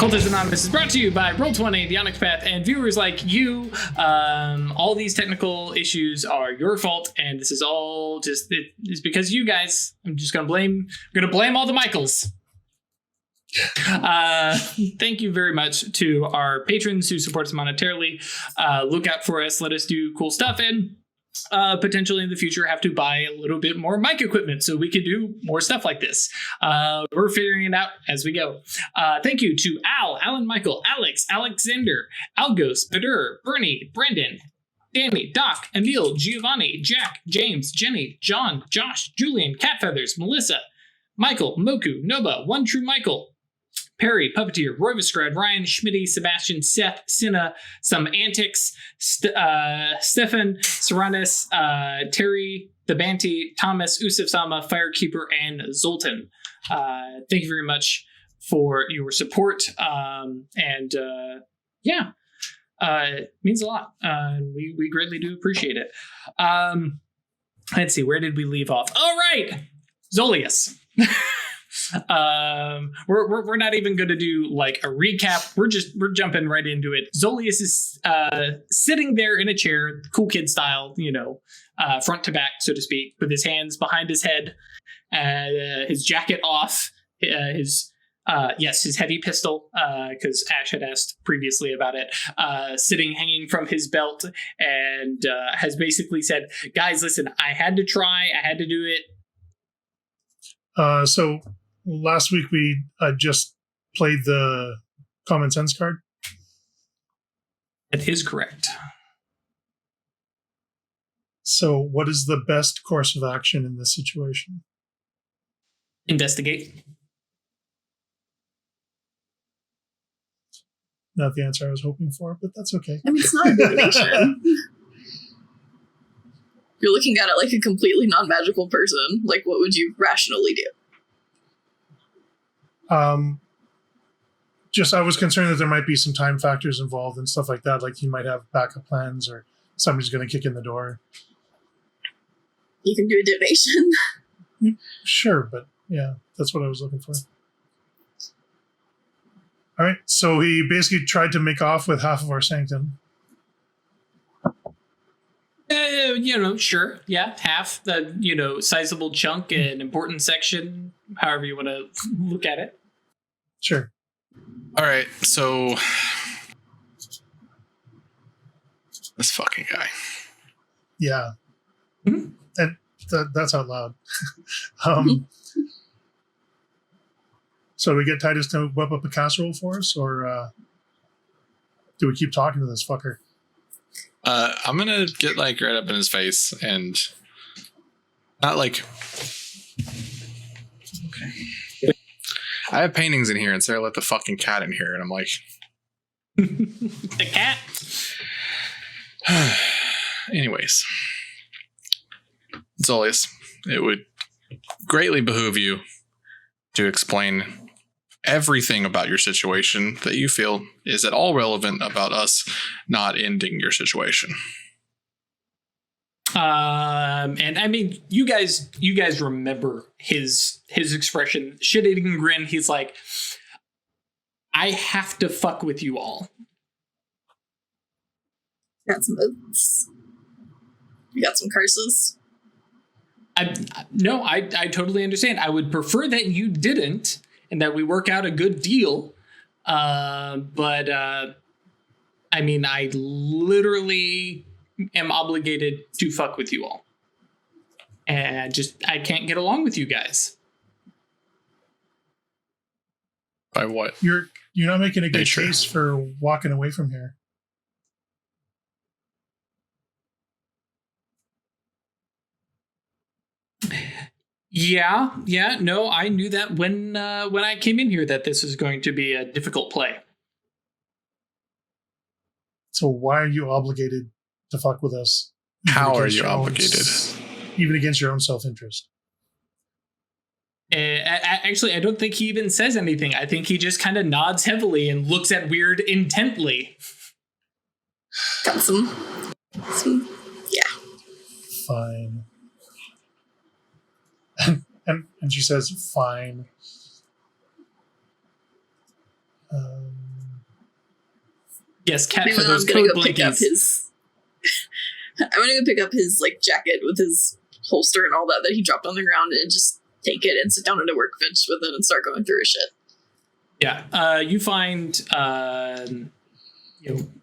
Occultists Anonymous is brought to you by Roll20, The Onyx Path, and viewers like you. All these technical issues are your fault, and this is all just it's because of you guys. I'm just gonna blame all the Michaels. Thank you very much to our patrons who support us monetarily. Look out for us, let us do cool stuff, and potentially in the future have to buy a little bit more mic equipment so we can do more stuff like this. We're figuring it out as we go. Thank you to Al, Alan, Michael, Alex, Alexander, Algos, Badur, Bernie, Brendan, Danny, Doc, Emil, Giovanni, Jack, James, Jenny, John, Josh, Julian, Catfeathers, Melissa, Michael, Moku, Noba, One True Michael, Perry, Puppeteer, Roy Viscrad, Ryan, Schmitty, Sebastian, Seth, Cinna, Some Antics, Stefan, Serranis, Terry, The Banty, Thomas, Usif Sama, Firekeeper, and Zoltan. Thank you very much for your support. It means a lot. We greatly do appreciate it. Let's see, where did we leave off? All right, Zolius. We're not even going to do like a recap. We're jumping right into it. Zolius is sitting there in a chair, cool kid style, front to back, so to speak, with his hands behind his head, his jacket off, his heavy pistol, because Ash had asked previously about it, sitting hanging from his belt, and has basically said, guys, listen, I had to do it. So last week we just played the common sense card. That is correct. So what is the best course of action in this situation? Investigate. Not the answer I was hoping for, but that's okay. I mean, it's not a divination. You're looking at it like a completely non-magical person. Like, what would you rationally do? I was concerned that there might be some time factors involved and stuff like that. Like he might have backup plans or somebody's going to kick in the door. You can do a divination. Sure, but yeah, that's what I was looking for. All right, so he basically tried to make off with half of our sanctum. Sure. Yeah, half the, sizable chunk, an important section, however you want to look at it. Sure. All right, so this fucking guy. Yeah. Mm-hmm. And that's out loud. So do we get Titus to whip up a casserole for us, or do we keep talking to this fucker? I'm gonna get right up in his face and not like. Okay. I have paintings in here, and Sarah let the fucking cat in here, and I'm like, the cat. Anyways, Zolius, it would greatly behoove you to explain everything about your situation that you feel is at all relevant about us not ending your situation. And I mean, you guys remember his expression, shit-eating grin. He's like, I have to fuck with you all. Got some oaths. You got some curses. I totally understand. I would prefer that you didn't, and that we work out a good deal. But I mean, I literally am obligated to fuck with you all. And I can't get along with you guys. By what? You're not making a good Nature. case for walking away from here. Yeah, no, I knew that when I came in here that this was going to be a difficult play. So why are you obligated to fuck with us? How are you obligated? Even against your own self-interest. Actually, I don't think he even says anything. I think he just kind of nods heavily and looks at Weird intently. Got some, yeah. Fine. And she says, fine. Yes, Cat Maybe for I'm those gonna code go pick up blinkies. his. I'm gonna go pick up his like jacket with his holster and all that he dropped on the ground and just take it and sit down at a workbench with it and start going through his shit. Yeah, you find a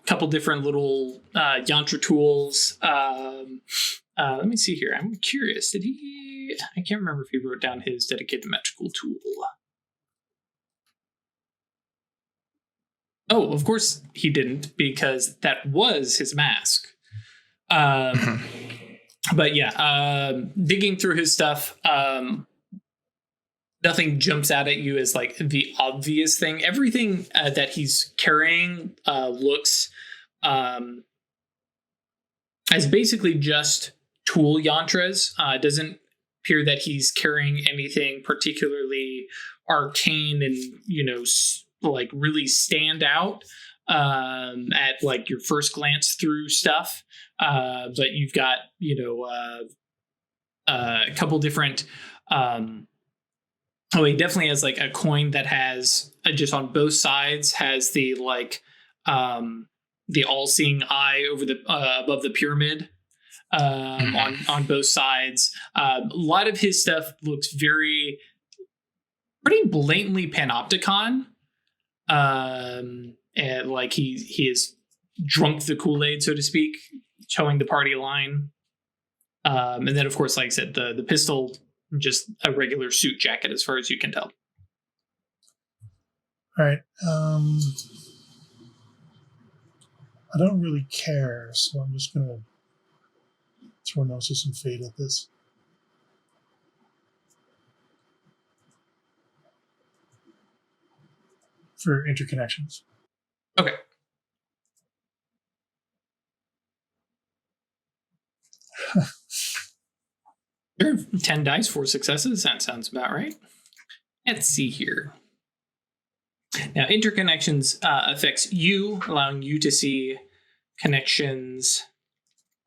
couple different little yantra tools. Let me see here. I'm curious. Did he? I can't remember if he wrote down his dedicated magical tool. Oh, of course he didn't, because that was his mask. But yeah, digging through his stuff, nothing jumps out at you as like the obvious thing. Everything that he's carrying looks as basically just tool yantras. It doesn't appear that he's carrying anything particularly arcane and, like really stand out at like your first glance through stuff. But you've got, a couple different, he definitely has like a coin that has just on both sides has the like, the all-seeing eye over the, above the pyramid, on both sides. A lot of his stuff looks pretty blatantly panopticon. And like he has drunk the Kool-Aid, so to speak, showing the party line. And then of course, like I said, the pistol, just a regular suit jacket as far as you can tell. All right. I don't really care, so I'm just gonna throw Gnosis and Fate at this. For interconnections. Okay. Sure. 10 dice, 4 successes. That sounds about right. Let's see here. Now, interconnections affects you, allowing you to see connections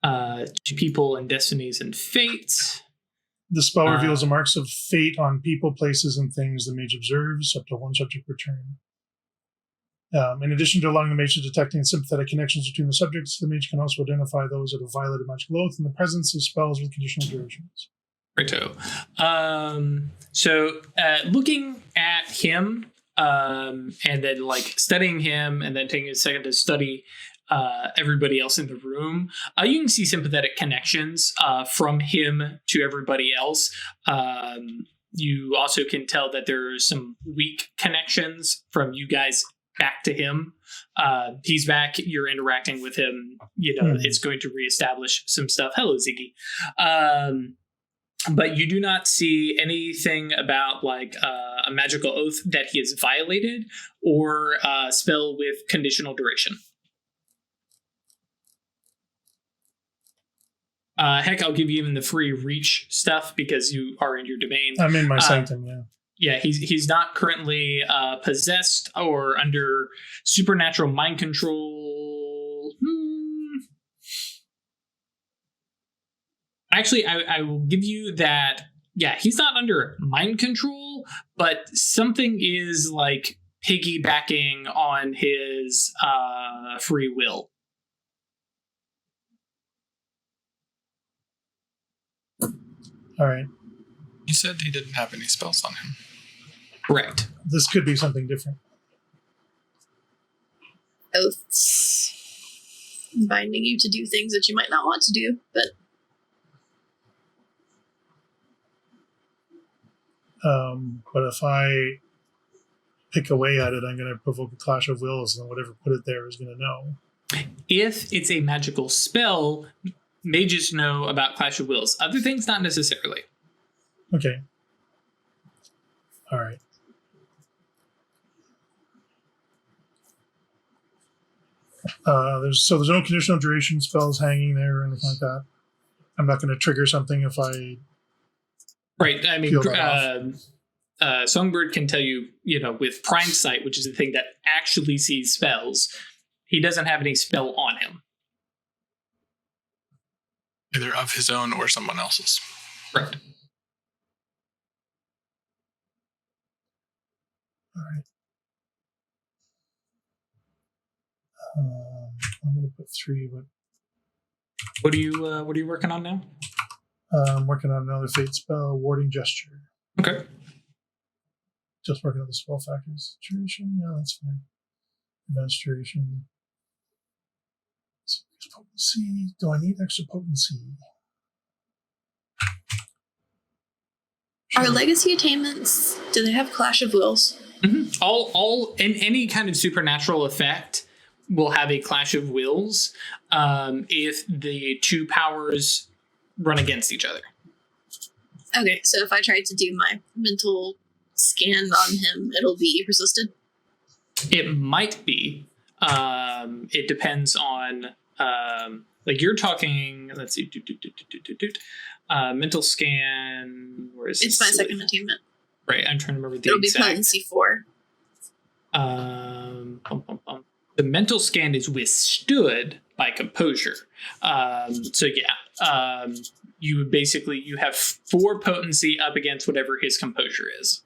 to people and destinies and fates. The spell reveals the marks of fate on people, places, and things the mage observes, up to one subject per turn. In addition to allowing the mage to detect sympathetic connections between the subjects, the mage can also identify those that have violated magical oath in the presence of spells with conditional durations. Righto. So looking at him, and then like studying him, and then taking a second to study everybody else in the room, you can see sympathetic connections from him to everybody else. You also can tell that there's some weak connections from you guys back to him. He's back, you're interacting with him, it's going to reestablish some stuff. Hello, Ziggy. But you do not see anything about like a magical oath that he has violated or a spell with conditional duration. Heck, I'll give you even the free reach stuff because you are in your domain. I'm in my sanctum, yeah. Yeah, he's not currently possessed or under supernatural mind control. Actually, I will give you that. Yeah, he's not under mind control, but something is like piggybacking on his free will. All right. You said he didn't have any spells on him. Correct. This could be something different. Oaths binding you to do things that you might not want to do, but but if I pick away at it, I'm going to provoke a clash of wills, and whatever put it there is going to know. If it's a magical spell, mages know about clash of wills. Other things, not necessarily. Okay. All right. There's no conditional duration spells hanging there or anything like that. I'm not going to trigger something if I. Right. I mean, Songbird can tell you, with Prime Sight, which is the thing that actually sees spells, he doesn't have any spell on him. Either of his own or someone else's. Right. All right. put 3, but What are you working on now? I'm working on another fate spell, Warding Gesture. Okay. Just working on the spell factors. Duration, yeah, that's fine. Advanced duration. Potency. Do I need extra potency? Our legacy attainments, do they have Clash of Wills? Mm-hmm. All in any kind of supernatural effect will have a clash of wills if the two powers run against each other. Okay, so if I try to do my mental scan on him, it'll be resisted? It might be. It depends on like you're talking. Let's see. Mental scan. Where is it's my second attainment. Right. I'm trying to remember the It'll exact. be potency 4. The mental scan is withstood by composure. So yeah, you have 4 potency up against whatever his composure is.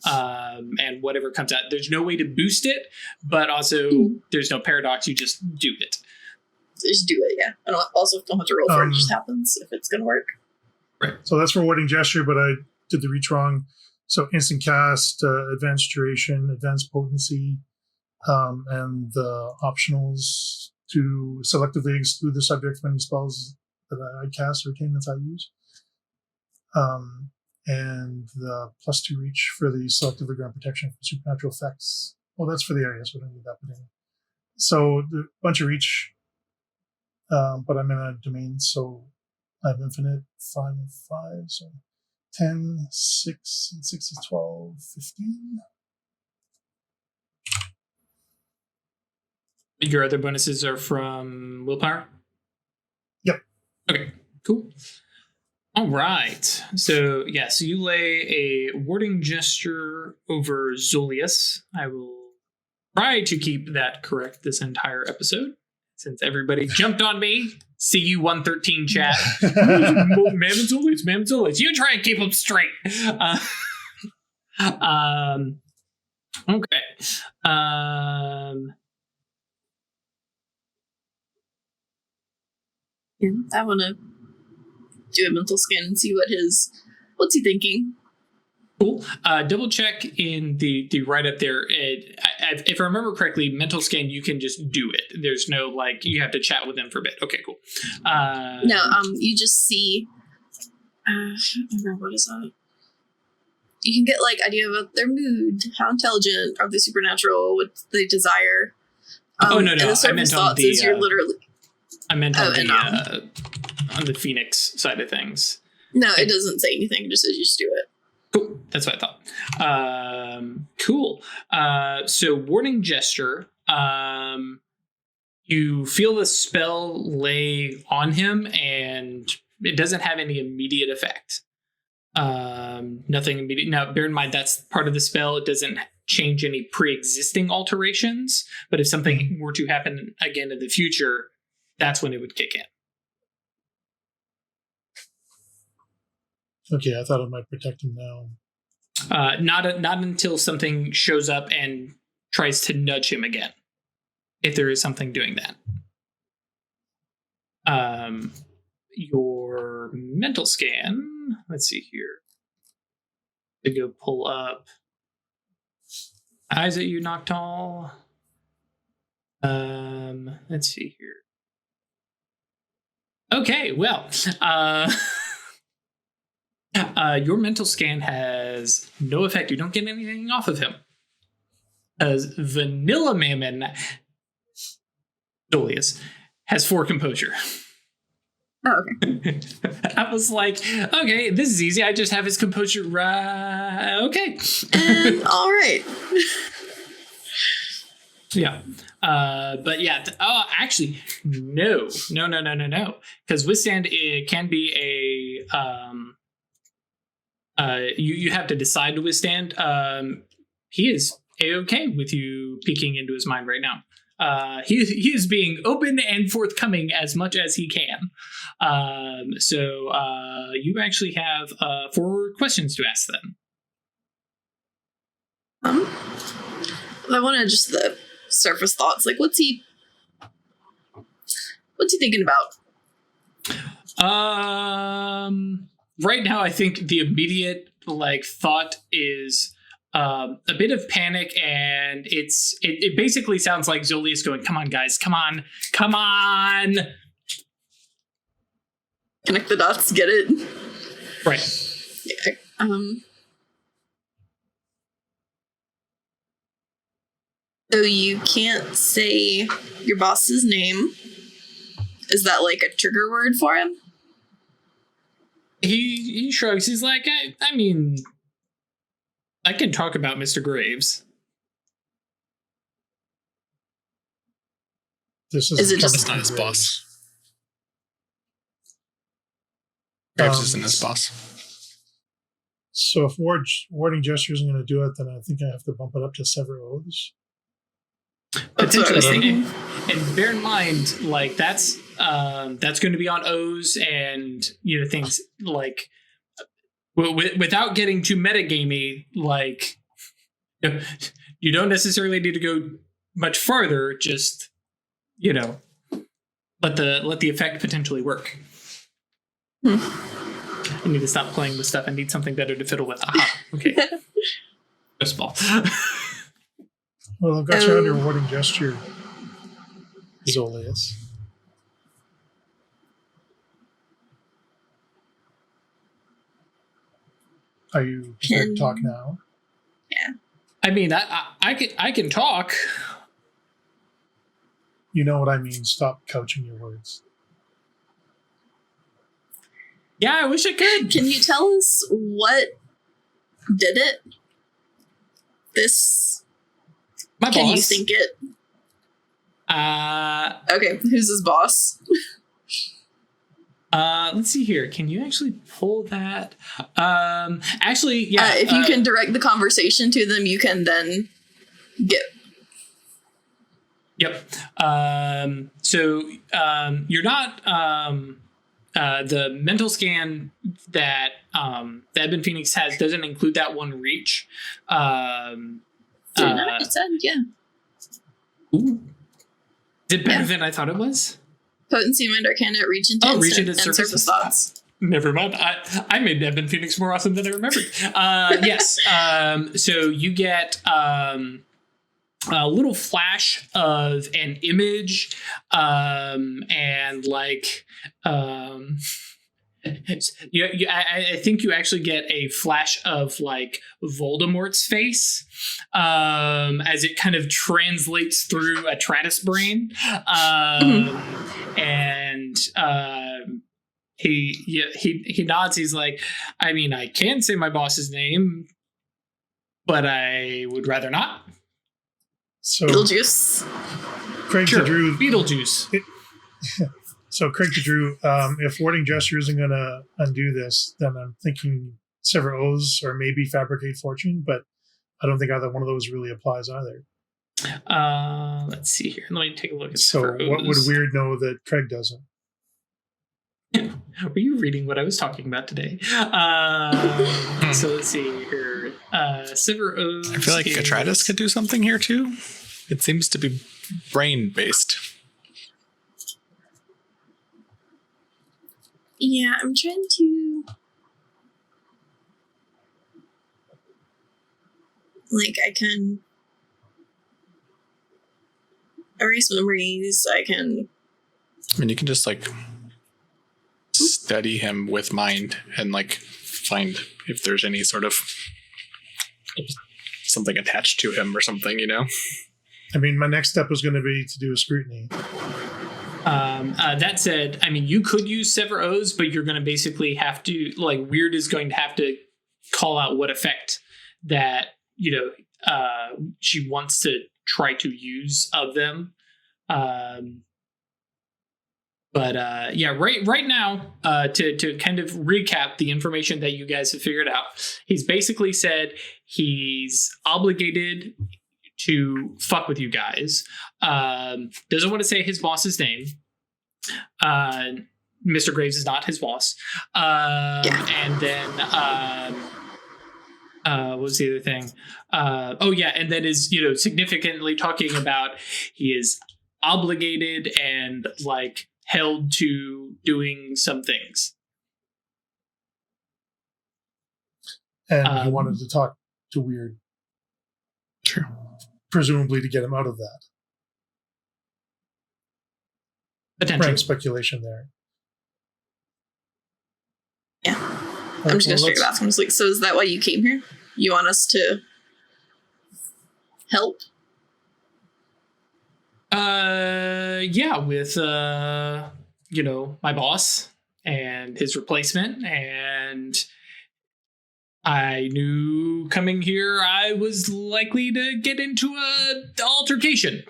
And whatever comes out, there's no way to boost it, but also there's no paradox. You just do it. Just do it, yeah. I don't have to roll for it. It just happens if it's going to work. Right. So that's for Warding Gesture, but I did the reach wrong. So instant cast, advanced duration, advanced potency, and the optionals to selectively exclude the subject from any spells that I cast or attainments I use. And the +2 reach for the selectively grant protection from supernatural effects. Well, that's for the area, so I don't need that. But anyway. So the bunch of reach, but I'm in a domain, so I have infinite 5 and 5, so 10, 6, and 6 is 12, 15. Your other bonuses are from willpower? Yep. Okay, cool. All right. So, yeah, so you lay a warding gesture over Zolius. I will try to keep that correct this entire episode, since everybody jumped on me. CU113 chat. Mammoth Zolius. You try and keep them straight. Okay. I want to do a mental scan and see what's he thinking. Cool. Double check in the write up there. If I remember correctly, mental scan, you can just do it. There's no you have to chat with them for a bit. Okay, cool. No, you just see. I don't remember what is that. You can get idea about their mood, how intelligent, are they supernatural, what they desire. No. And the surface thoughts is you're literally. I meant on the Phoenix side of things. No, it doesn't say anything. It just says you just do it. Cool. That's what I thought. Cool. So warding gesture. You feel the spell lay on him, and it doesn't have any immediate effect. Nothing immediate. Now, bear in mind that's part of the spell. It doesn't change any pre-existing alterations. But if something were to happen again in the future, that's when it would kick in. Okay, I thought it might protect him now. Not until something shows up and tries to nudge him again. If there is something doing that. Your mental scan. Let's see here. To go pull up. Eyes at you, Noctal. Let's see here. Okay, well, your mental scan has no effect. You don't get anything off of him. As Vanilla Mammon Zolius has 4 composure. Oh, okay. I was like, okay, this is easy. I just have his composure right. Okay. And all right. Yeah. But yeah. Actually, no. Because withstand it can be a you have to decide to withstand. He is a-okay with you peeking into his mind right now. He is being open and forthcoming as much as he can. So you actually have 4 questions to ask them. I want to just the surface thoughts. What's he? What's he thinking about? Right now, I think the immediate thought is a bit of panic, and it basically sounds like Zolius going, "Come on, guys, come on." Connect the dots, get it? Right. Yeah. So you can't say your boss's name. Is that like a trigger word for him? He shrugs. He's like, I mean, I can talk about Mr. Graves. This Is it just- It's not his boss. Graves isn't his boss. So if warding gesture isn't going to do it, then I think I have to bump it up to sever oaths. That's what I was Potentially, thinking. and bear in mind, that's going to be on O's, and things like without getting too metagamey, you don't necessarily need to go much farther. Just let the effect potentially work. I need to stop playing with stuff. I need something better to fiddle with. Aha. Okay. Just ball. Well, I've got you under warding gesture, Zolius. Are you prepared to talk now? Yeah. I mean, I can talk. You know what I mean. Stop couching your words. Yeah, I wish I could. Can you tell us what did it? This. My Can boss. you think it? Okay, who's his boss? Let's see here. Can you actually pull that? Actually, yeah. If you can direct the conversation to them, you can then get. Yep. So you're not the mental scan that Eben Phoenix has doesn't include that one reach. It said, yeah. Ooh. Is it better Yeah. than I thought it was? Potency of Arcana, reach into Reach instant into and surface thoughts. Never mind. I made Eben Phoenix more awesome than I remembered. Yes. So you get a little flash of an image, and I think you actually get a flash of Voldemort's face, as it kind of translates through a Tratus brain, and he nods. He's like, I mean, I can say my boss's name, but I would rather not. So Beetlejuice. Craig Sure, the Drew. Beetlejuice. So Craig the Drew, if warding gesture isn't going to undo this, then I'm thinking sever oaths or maybe fabricate fortune, but I don't think either one of those really applies either. Let's see here. Let me take a look at So Sever what would Oaths. Weird know that Craig doesn't? Were you reading what I was talking about today? So let's see here. Sever Oaths. I feel like Detritus could do something here too. It seems to be brain based. Yeah, I'm trying to. I can erase memories. I can. I mean, you can just study him with mind and find if there's any sort of something attached to him or something, I mean, my next step was going to be to do a scrutiny. That said, I mean, you could use Sever Oaths, but you're going to basically have to, Weird is going to have to call out what effect that, she wants to try to use of them. But right now, to kind of recap the information that you guys have figured out, he's basically said he's obligated to fuck with you guys. Doesn't want to say his boss's name. Mr. Graves is not his boss. And then what was the other thing? And then is significantly talking about he is obligated and held to doing some things. And he wanted to talk to Weird. Sure. Presumably to get him out of that. Potentially. Frank speculation there. Yeah. I'm just going to straight up ask him, like, so is that why you came here? You want us to help? Yeah, with, my boss and his replacement, and I knew coming here I was likely to get into an altercation.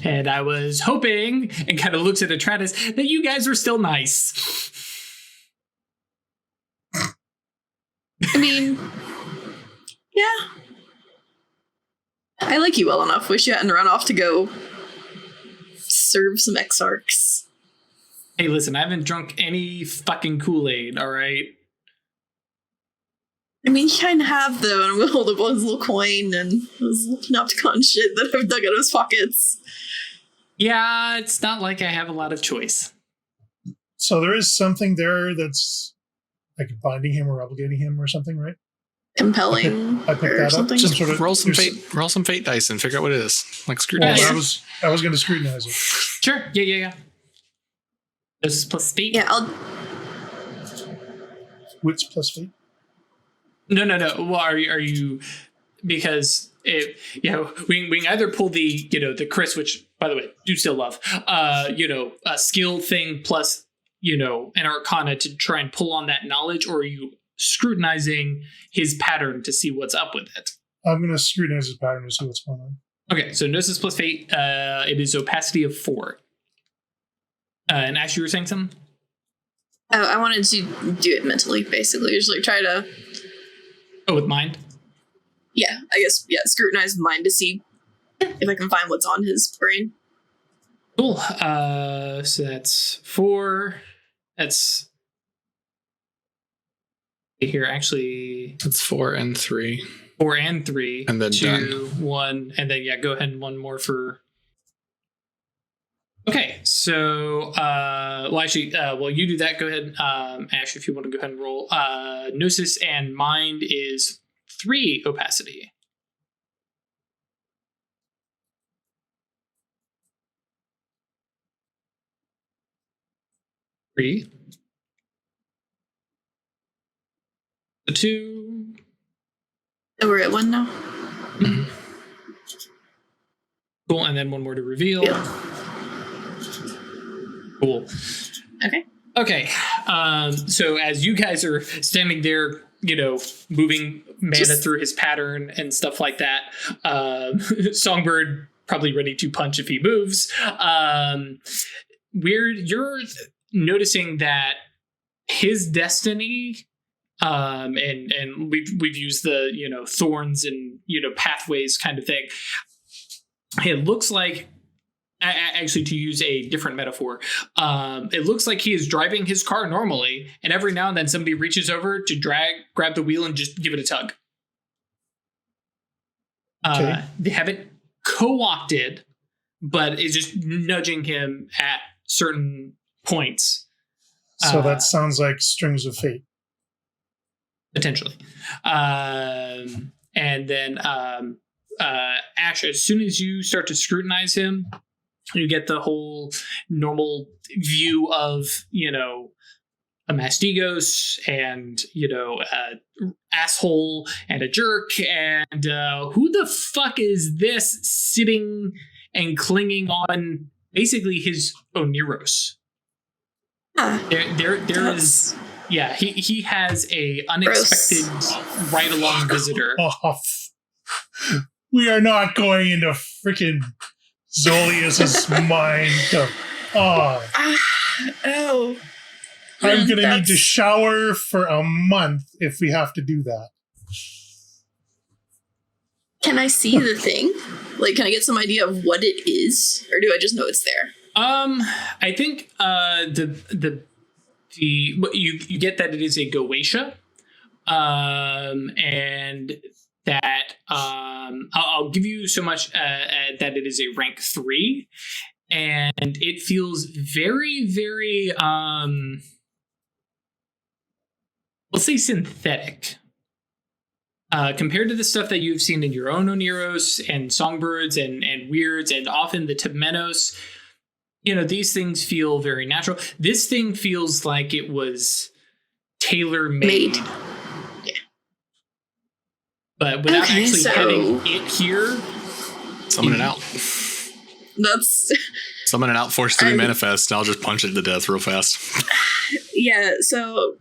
And I was hoping, and kind of looks at Atratus, that you guys were still nice. I mean, yeah. I like you well enough. Wish you hadn't run off to go serve some exarchs. Hey, listen, I haven't drunk any fucking Kool-Aid, all right? I mean, you kind of have, though, and we'll hold up his little coin and his little Panopticon shit that I've dug out of his pockets. Yeah, it's not like I have a lot of choice. So there is something there that's like binding him or obligating him or something, right? Compelling. I picked or that something. up. Just Sort of- roll some there's- fate. Roll some fate dice and figure out what it is. Like Well, scrutinize. Yeah. I was going to scrutinize it. Sure, yeah. This is plus fate? Yeah, I'll. Wits plus fate. No. Well, are you because we can either pull the the Chris, which by the way do still love, a skill thing plus an Arcana to try and pull on that knowledge, or are you scrutinizing his pattern to see what's up with it? I'm going to scrutinize his pattern to see what's going on. Okay, so Gnosis plus fate, it is opacity of 4. And Ash, you were saying something? I wanted to do it mentally, basically. Just like try to. Oh, with mind? Yeah, I guess, scrutinize the mind to see if I can find what's on his brain. Cool. So that's 4. That's here actually. It's 4 and 3. 4 and 3. And then 2, done. 1, and then go ahead and one more for. Okay, so you do that. Go ahead, Ash, if you want to go ahead and roll. Gnosis and mind is 3 opacity. Three. The 2. So we're at 1 now? Mm-hmm. Cool, and then one more to reveal. Yeah. Cool. Okay. So as you guys are standing there, moving mana through his pattern and stuff like that, Songbird probably ready to punch if he moves. Weird, you're noticing that his destiny, and we've used the thorns and pathways kind of thing. It looks like. Actually, to use a different metaphor, it looks like he is driving his car normally, and every now and then somebody reaches over to grab the wheel and just give it a tug. Okay. They haven't co-opted, but it's just nudging him at certain points. So that sounds like Strings of Fate. Potentially. And then Ash, as soon as you start to scrutinize him, you get the whole normal view of, a mastigos and, asshole and a jerk. And who the fuck is this sitting and clinging on basically his Oneros? There is... Yeah, he has a unexpected ride-along visitor. Oh, we are not going into freaking Zolius's mind. Oh. I'm going to need to shower for a month if we have to do that. Can I see the thing? Like, can I get some idea of what it is? Or do I just know it's there? I think you get that it is a Goche, and that I'll give you so much that it is a rank 3, and it feels very, very, we'll say synthetic. Compared to the stuff that you've seen in your own Oneros and Songbirds and Weirds and often the Temenos, these things feel very natural. This thing feels like it was tailor-made. Yeah. But without actually having it here. Summon it out. That's... Summon it out, force 3 manifest, and I'll just punch it to death real fast. Yeah, so...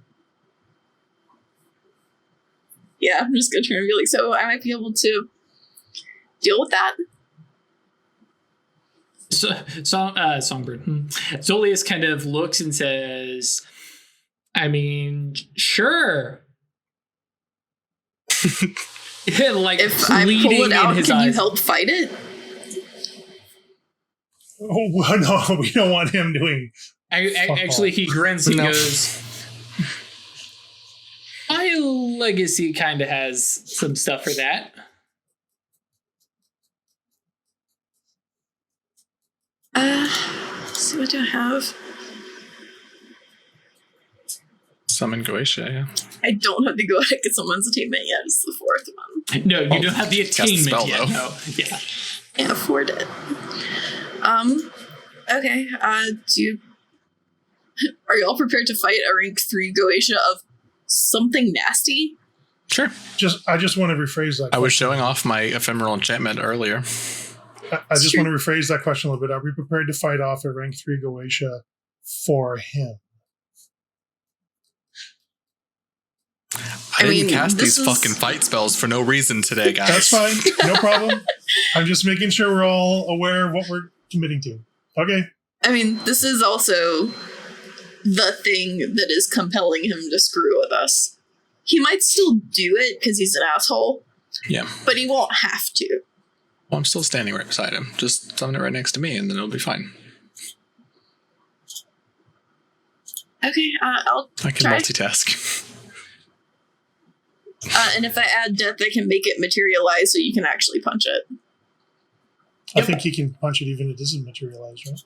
Yeah, I'm just going to turn and be like, so I might be able to deal with that. Songbird. Zolius kind of looks and says, I mean, sure. Like, if I pull it out, can you help fight it? Oh, no, we don't want him doing... Actually, he grins and goes... My legacy kind of has some stuff for that. Let's see, what do I have? Summon Goche, yeah. I don't have the Goche at someone's attainment yet. It's the 4th one. No, you don't have the attainment spell, yet. though. No, yeah. Can't afford it. Okay. Are you all prepared to fight a rank 3 Goetia of something nasty? Sure. I just want to rephrase that. I was showing off my ephemeral enchantment earlier. I just want to rephrase that question a little bit. Are we prepared to fight off a rank 3 Goetia for him? I didn't cast these fucking fight spells for no reason today, guys. That's fine. No problem. I'm just making sure we're all aware of what we're committing to. Okay. I mean, this is also the thing that is compelling him to screw with us. He might still do it because he's an asshole. Yeah. But he won't have to. Well, I'm still standing right beside him. Just summon it right next to me, and then it'll be fine. Okay, I can try. multitask. And if I add death, I can make it materialize so you can actually punch it. I think he can punch it even if it doesn't materialize, right?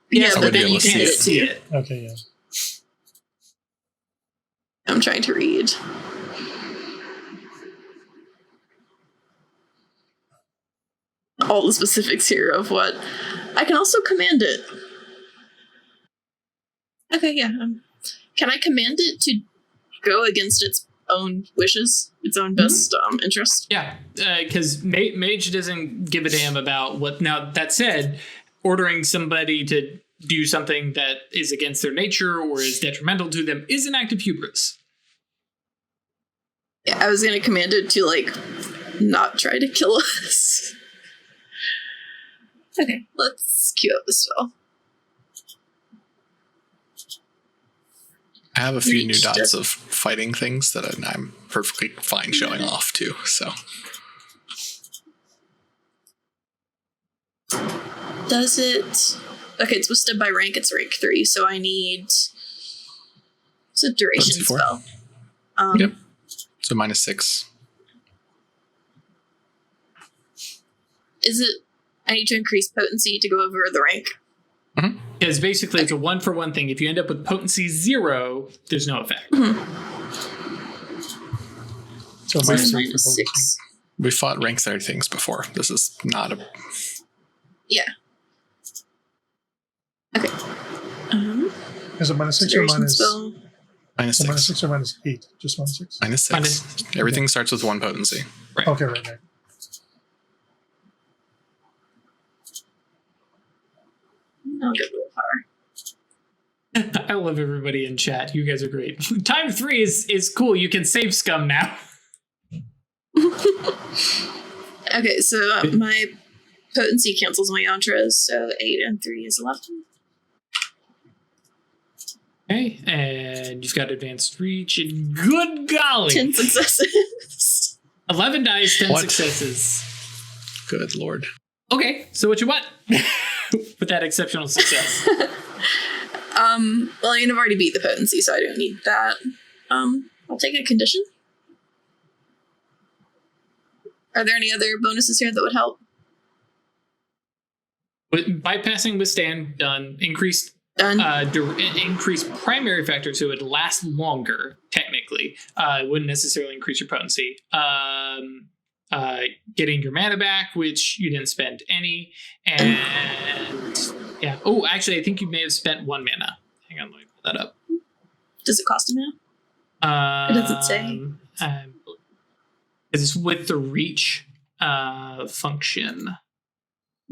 Yeah, I but would be then able you to can't see see it. it. Okay, yeah. I'm trying to read. All the specifics here of what. I can also command it. Okay, yeah. Can I command it to go against its own wishes, its own best interest? Yeah, because Mage doesn't give a damn about what. Now, that said, ordering somebody to do something that is against their nature or is detrimental to them is an act of hubris. Yeah, I was going to command it to, not try to kill us. Okay, let's queue up the spell. I have a few new Reached dots it. of fighting things that I'm perfectly fine showing off too, so. Does it... Okay, it's listed by rank. It's rank 3, so I need... It's a duration Potency 4. spell. Yep. So -6. Is it... I need to increase potency to go over the rank? Because basically it's a 1-for-1 thing. If you end up with potency 0, there's no effect. So So minus 3 for minus potency. 6. We fought rank 30 things before. This is not a... Yeah. Okay. Is it minus 6 or Duration minus... spell. -6. So minus 6 or minus 8? Just minus 6? -6. Everything starts with 1 potency. Right. Okay, right. I'll get willpower. I love everybody in chat. You guys are great. Time 3 is cool. You can save scum now. Okay, so my potency cancels my yantras, so 8 and 3 is 11. Okay, and you've got advanced reach, and good golly! 10 successes. 11 dice, 10 What? successes. Good lord. Okay, so what you want? With that exceptional success. Well, I've already beat the potency, so I don't need that. I'll take a condition. Are there any other bonuses here that would help? Bypassing withstand, done. Increased increased primary factor, so it would last longer, technically. It wouldn't necessarily increase your potency. Getting your mana back, which you didn't spend any. And yeah. Oh, actually, I think you may have spent 1 mana. Hang on, let me pull that up. Does it cost a mana? It doesn't say. It's with the reach function.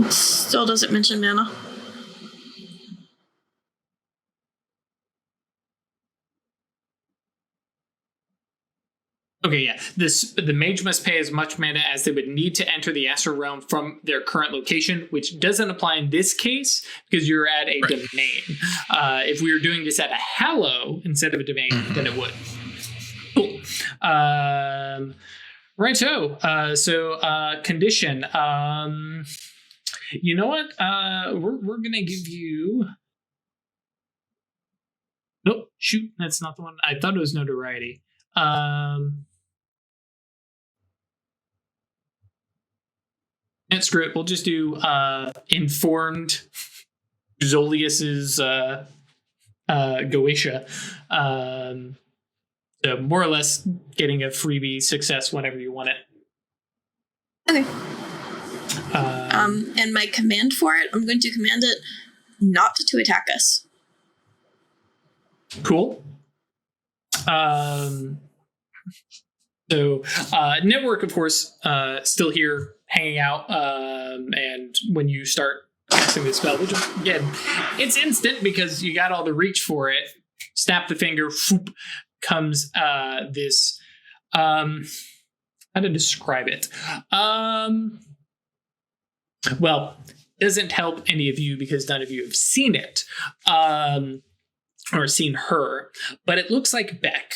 Still doesn't mention mana. Okay, yeah. The mage must pay as much mana as they would need to enter the astral realm from their current location, which doesn't apply in this case because you're at a domain. If we were doing this at a hallow instead of a domain, then it would. Cool. Righto. So condition. You know what? We're gonna give you. Nope. Shoot, that's not the one. I thought it was notoriety. And screw it. We'll just do informed Zolius's Goche. So more or less getting a freebie success whenever you want it. Okay. And my command for it, I'm going to command it not to attack us. Cool. So network, of course, still here hanging out. And when you start casting the spell, which again, it's instant because you got all the reach for it. Snap the finger, whoop, comes this. How to describe it? Well, doesn't help any of you because none of you have seen it. Or seen her, but it looks like Beck.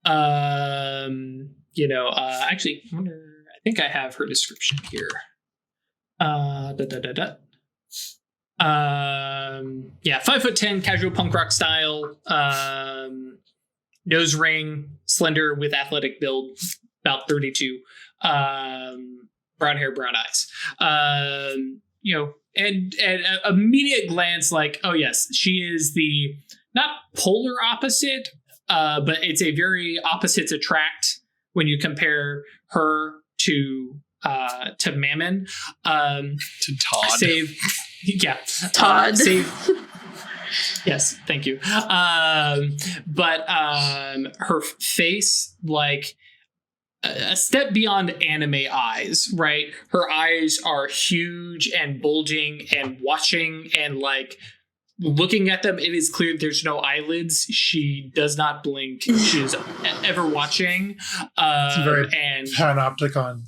Actually, I think I have her description here. Yeah, 5'10", casual punk rock style, nose ring, slender with athletic build, about 32, brown hair, brown eyes. And immediate glance, like, oh yes, she is the not polar opposite, but it's a very opposites attract when you compare her to Mammon. To Todd. Todd. Yes, thank you. But her face, like, a step beyond anime eyes, right? Her eyes are huge and bulging and watching and like looking at them. It is clear there's no eyelids. She does not blink. She's ever watching. It's very and panopticon.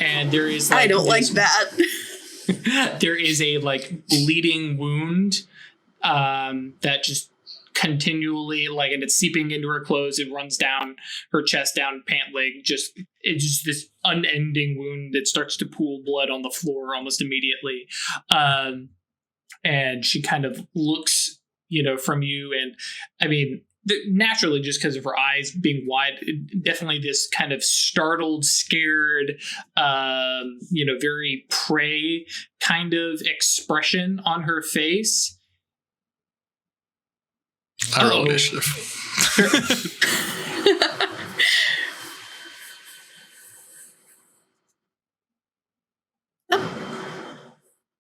And there is like, I don't like that. There is a like bleeding wound that just continually, like, and it's seeping into her clothes. It runs down her chest, down pant leg. It's just this unending wound that starts to pool blood on the floor almost immediately. And she kind of looks, from you. And I mean, naturally, just because of her eyes being wide, definitely this kind of startled, scared, very prey kind of expression on her face. I roll initiative.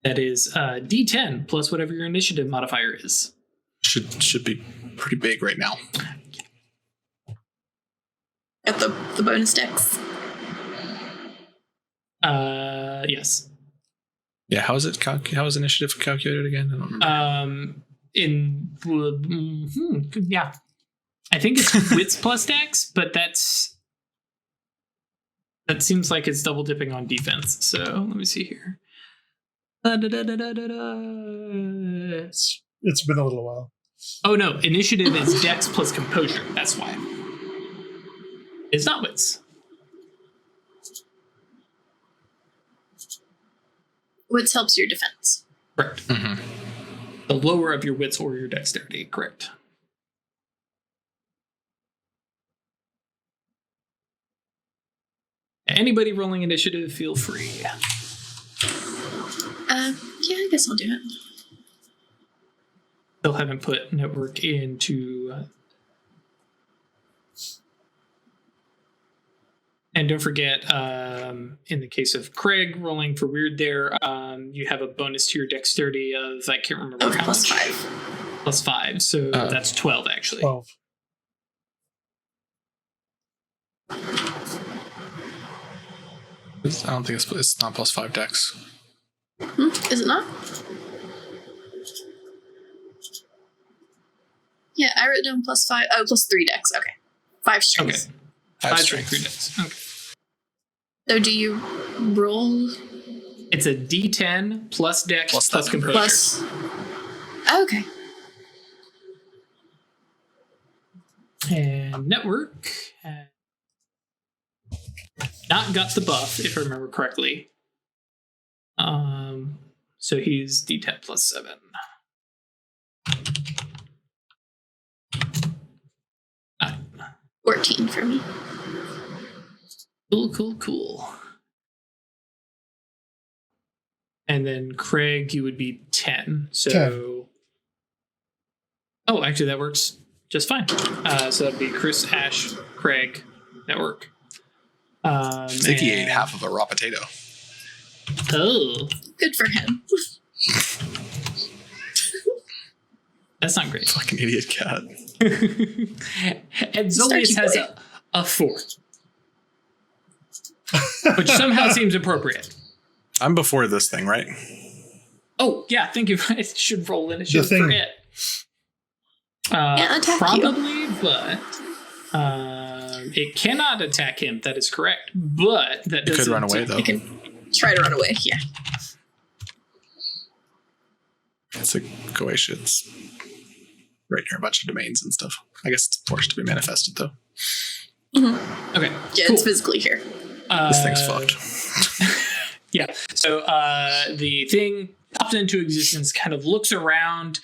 That is D10 plus whatever your initiative modifier is. Should be pretty big right now. Got the bonus decks. Yes. Yeah, how is initiative calculated again? I don't remember. Yeah, I think it's wits plus dex, but that seems like it's double dipping on defense. So let me see here. It's been a little while. Oh no, initiative is dex plus composure. That's why. It's not wits. Wits helps your defense. Correct. Mm-hmm. The lower of your wits or your dexterity. Correct. Anybody rolling initiative, feel free. Yeah, I guess I'll do it. Still haven't put network into. And don't forget, in the case of Craig rolling for weird there, you have a bonus to your dexterity of, I can't remember how plus much. 5. Plus 5, so that's 12 actually. 12. I don't think it's not plus 5 dex. Is it not? Yeah, I wrote down plus 5. Oh, plus 3 dex. Okay. 5 strength. Okay. 5 strength, strength. 3 dex. Okay. So do you roll It's a D10 plus dex Plus plus that composure. plus? Oh, okay. And network has not got the buff, if I remember correctly. So he's D10 plus 7. Ah, 14 for me. cool. And then Craig, you would be 10. So 10. Oh, actually that works just fine. So that'd be Chris, Ash, Craig, network. I think he ate and- half of a raw potato. Oh, Good for him. that's not great. Fucking idiot cat. And Zolius has a 4. Which somehow seems appropriate. I'm before this thing, right? Oh, yeah, thank you. I should roll initiative thing. for it. Can't attack Probably, but it cannot attack him. That is correct. But that It doesn't... could run away, though. You can try to run away. Yeah. It's a Goche. It's right near a bunch of domains and stuff. I guess it's forced to be manifested, though. Okay, Yeah, cool. it's physically here. This thing's fucked. Yeah. So the thing pops into existence, kind of looks around,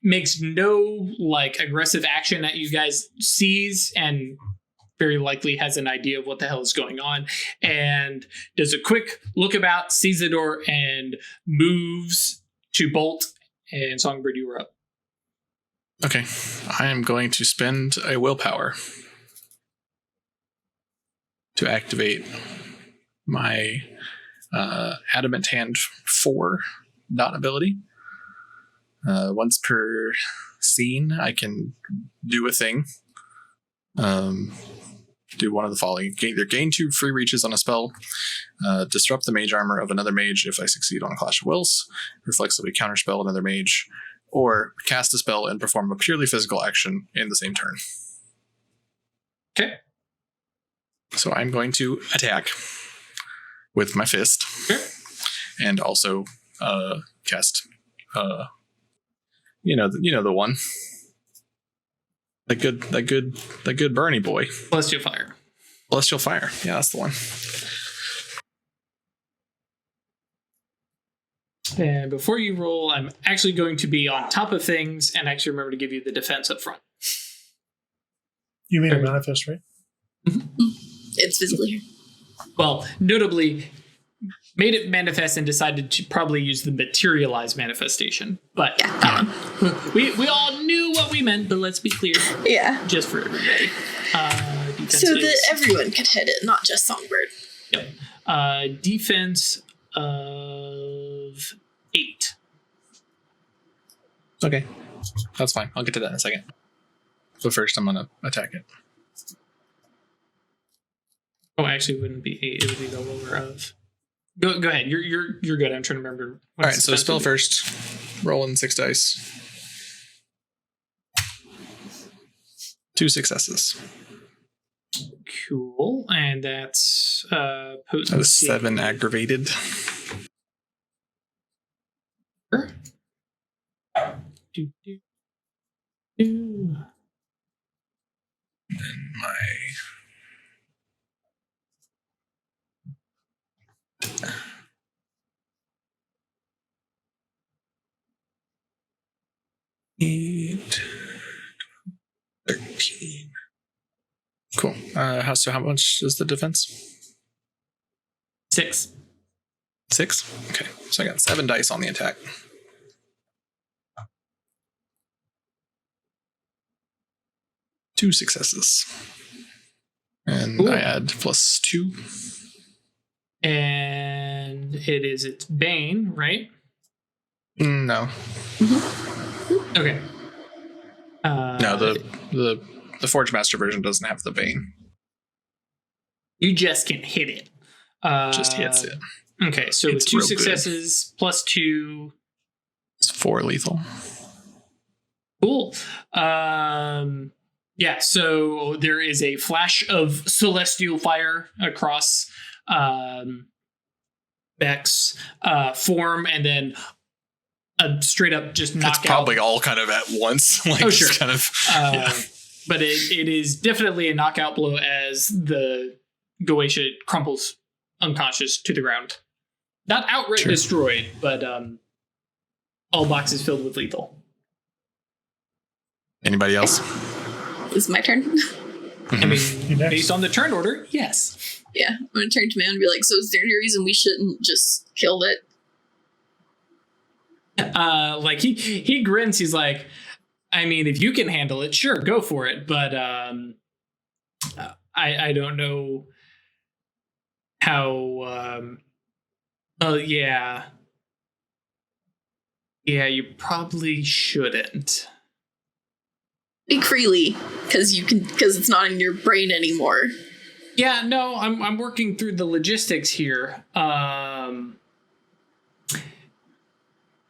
makes no like aggressive action at you guys, sees and very likely has an idea of what the hell is going on, and does a quick look about, sees the door, and moves to bolt. And Songbird, you were up. Okay. I am going to spend a willpower to activate my Adamant Hand 4 dot ability. Once per scene, I can do a thing. Do one of the following. Either gain 2 free reaches on a spell, disrupt the mage armor of another mage if I succeed on a Clash of Wills, reflexively counterspell another mage, or cast a spell and perform a purely physical action in the same turn. Okay. So I'm going to attack with my fist, and also cast, the one, that good Bernie boy, Celestial Fire. Celestial Fire. Yeah, that's the one. And before you roll, I'm actually going to be on top of things and actually remember to give you the defense up front. You made a manifest, right? It's physically here. Well, notably, made it manifest and decided to probably use the materialized manifestation. But Yeah, that one. we all knew what we meant, but let's be clear, Yeah. just for everybody. Defense So is- that everyone could hit it, not just Songbird. Yep. Defense of 8. Okay, that's fine. I'll get to that in a second. But first, I'm gonna attack it. Oh, actually, it wouldn't be 8. It would be the lower of. Go ahead. You're good. I'm trying to remember. All right, so spell first. Rolling 6 dice. 2 successes. Cool, and that's potency. That was 7 aggravated. Do, do, do. And my eight, 13. Cool. How much is the defense? 6. 6? Okay. So I got 7 dice on the attack. Two successes. And Cool. I add +2. And it's Bane, right? No. Okay. No, the Forge Master version doesn't have the Bane. You just can hit it. Just hits it. Okay, so It's with 2 real successes +2. It's 4 lethal. Cool. Yeah, so there is a flash of celestial fire across Beck's form, and then a straight up just knockout. It's probably all kind of at once. Like, Oh, sure. just kind of. But it is definitely a knockout blow as the Goche crumples unconscious to the ground. Not outright destroyed, but all boxes filled with lethal. Anybody else? It's my turn. I mean, based on the turn order, yes. Yeah, I'm gonna turn to Man and be like, so is there any reason we shouldn't just kill it? Like he grins. He's like, I mean, if you can handle it, sure, go for it. But I don't know how. Yeah, you probably shouldn't. Speak freely, because it's not in your brain anymore. Yeah, no, I'm working through the logistics here.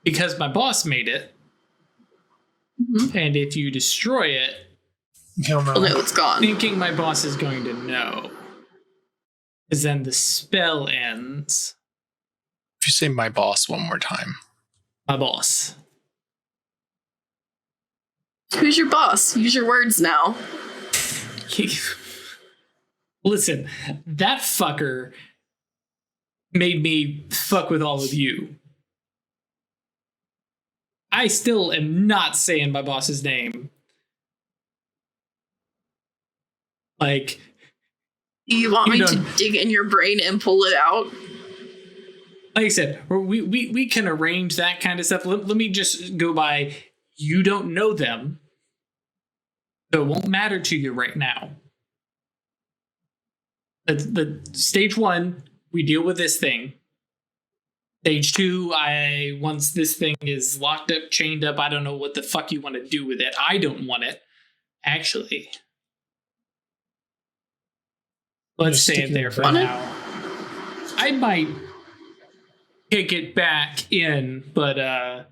Because my boss made it, and if you destroy it, He'll know. Well, no, it's gone. thinking my boss is going to know, because then the spell ends. If you say my boss one more time. My boss. Who's your boss? Use your words now. Listen, that fucker made me fuck with all of you. I still am not saying my boss's name. Like, You want me You to don't- dig in your brain and pull it out? like I said, we can arrange that kind of stuff. Let me just go by, you don't know them, so it won't matter to you right now. The stage 1, we deal with this thing. Stage 2, once this thing is locked up, chained up, I don't know what the fuck you want to do with it. I don't want it, actually. Let's Just say stick it it there in for the now. I might kick it back in, but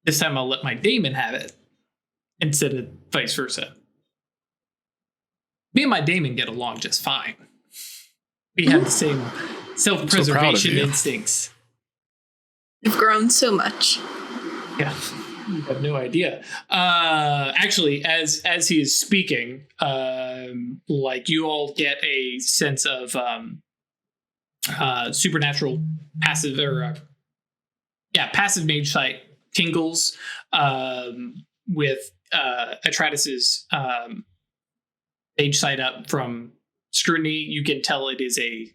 this time I'll let my daemon have it instead of vice versa. Me and my daemon get along just fine. We have the same self-preservation you. instincts. You've grown so much. Yeah, you have no idea. Actually, as he is speaking, like you all get a sense of supernatural passive passive mage sight tingles with Atratus's mage sight up from scrutiny. You can tell it is a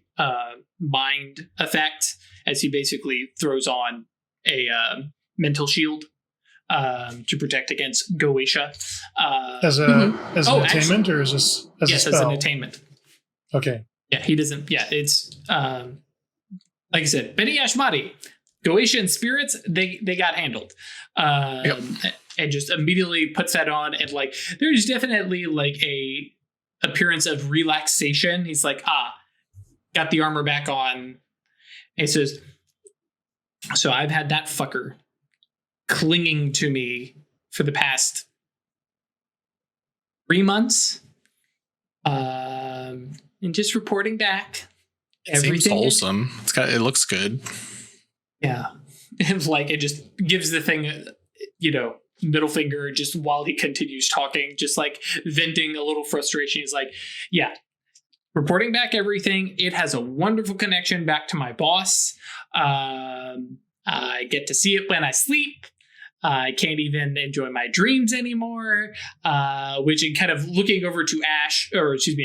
mind effect, as he basically throws on a mental shield to protect against Goche. As an attainment, or is this as a spell? As an attainment. Okay. Yeah, he doesn't. Yeah, it's like I said, Beni Ashmati, Goche and spirits, they got handled. And just immediately puts that on, and like there's definitely like a appearance of relaxation. He's like, got the armor back on. And he says, so I've had that fucker clinging to me for the past 3 months. And just reporting back. It seems wholesome. It looks good. Yeah. And like it just gives the thing, middle finger just while he continues talking, just like venting a little frustration. He's like, yeah, reporting back everything. It has a wonderful connection back to my boss. I get to see it when I sleep. I can't even enjoy my dreams anymore. Which, in kind of looking over to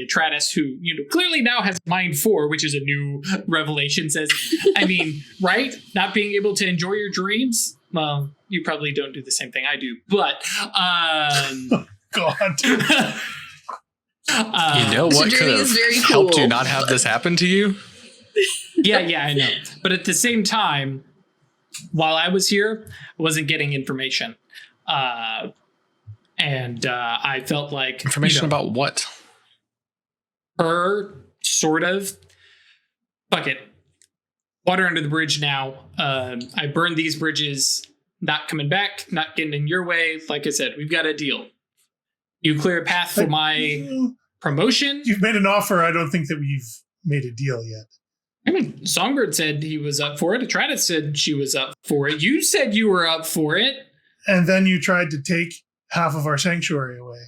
Tratus, who clearly now has Mind 4, which is a new revelation, says, I mean, right? Not being able to enjoy your dreams. Well, you probably don't do the same thing I do, but God. You know what could have helped you not have this happen to you? Yeah, I know. But at the same time, while I was here, I wasn't getting information. And I felt like... Information about what? Her, sort of. Fuck it. Water under the bridge now. I burned these bridges, not coming back, not getting in your way. Like I said, we've got a deal. You clear a path for my promotion. You've made an offer. I don't think that we've made a deal yet. I mean, Songbird said he was up for it. Atratus said she was up for it. You said you were up for it. And then you tried to take half of our sanctuary away.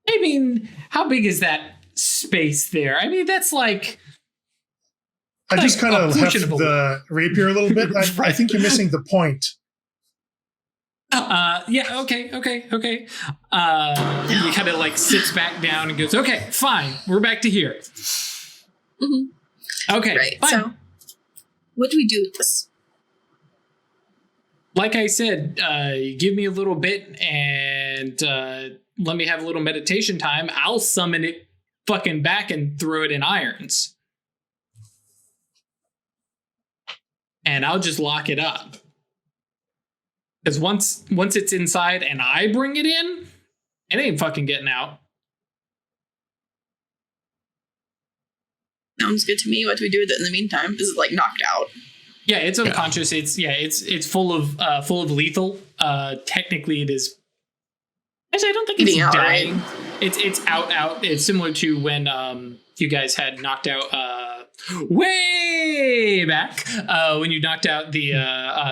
I mean, how big is that space there? I mean, that's like... I just kind of left the rapier a little bit. I think you're missing the point. Yeah, okay. He kind of like sits back down and goes, okay, fine. We're back to here. Mm-hmm. Okay, right. fine. So, what do we do with this? Like I said, give me a little bit and let me have a little meditation time. I'll summon it fucking back and throw it in irons. And I'll just lock it up. Because once it's inside and I bring it in, it ain't fucking getting out. Sounds good to me. What do we do with it in the meantime? Is it like knocked out? Yeah, it's unconscious. Yeah. It's full of lethal. Technically, it is. Actually, I don't think it's dying. Right? It's out. It's similar to when you guys had knocked out way back when you knocked out the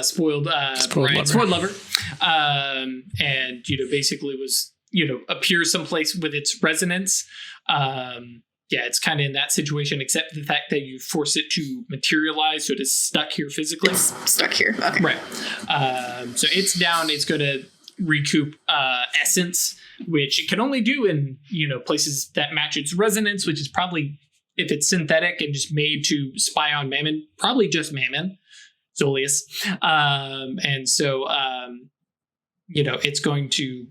spoiled lover, and basically was appears someplace with its resonance. Yeah, it's kind of in that situation, except the fact that you force it to materialize, so it is stuck here physically. It's stuck here, okay. Right. So it's down. It's going to recoup essence, which it can only do in places that match its resonance, which is probably, if it's synthetic and just made to spy on Mammon, probably just Mammon, Zolius. And so it's going to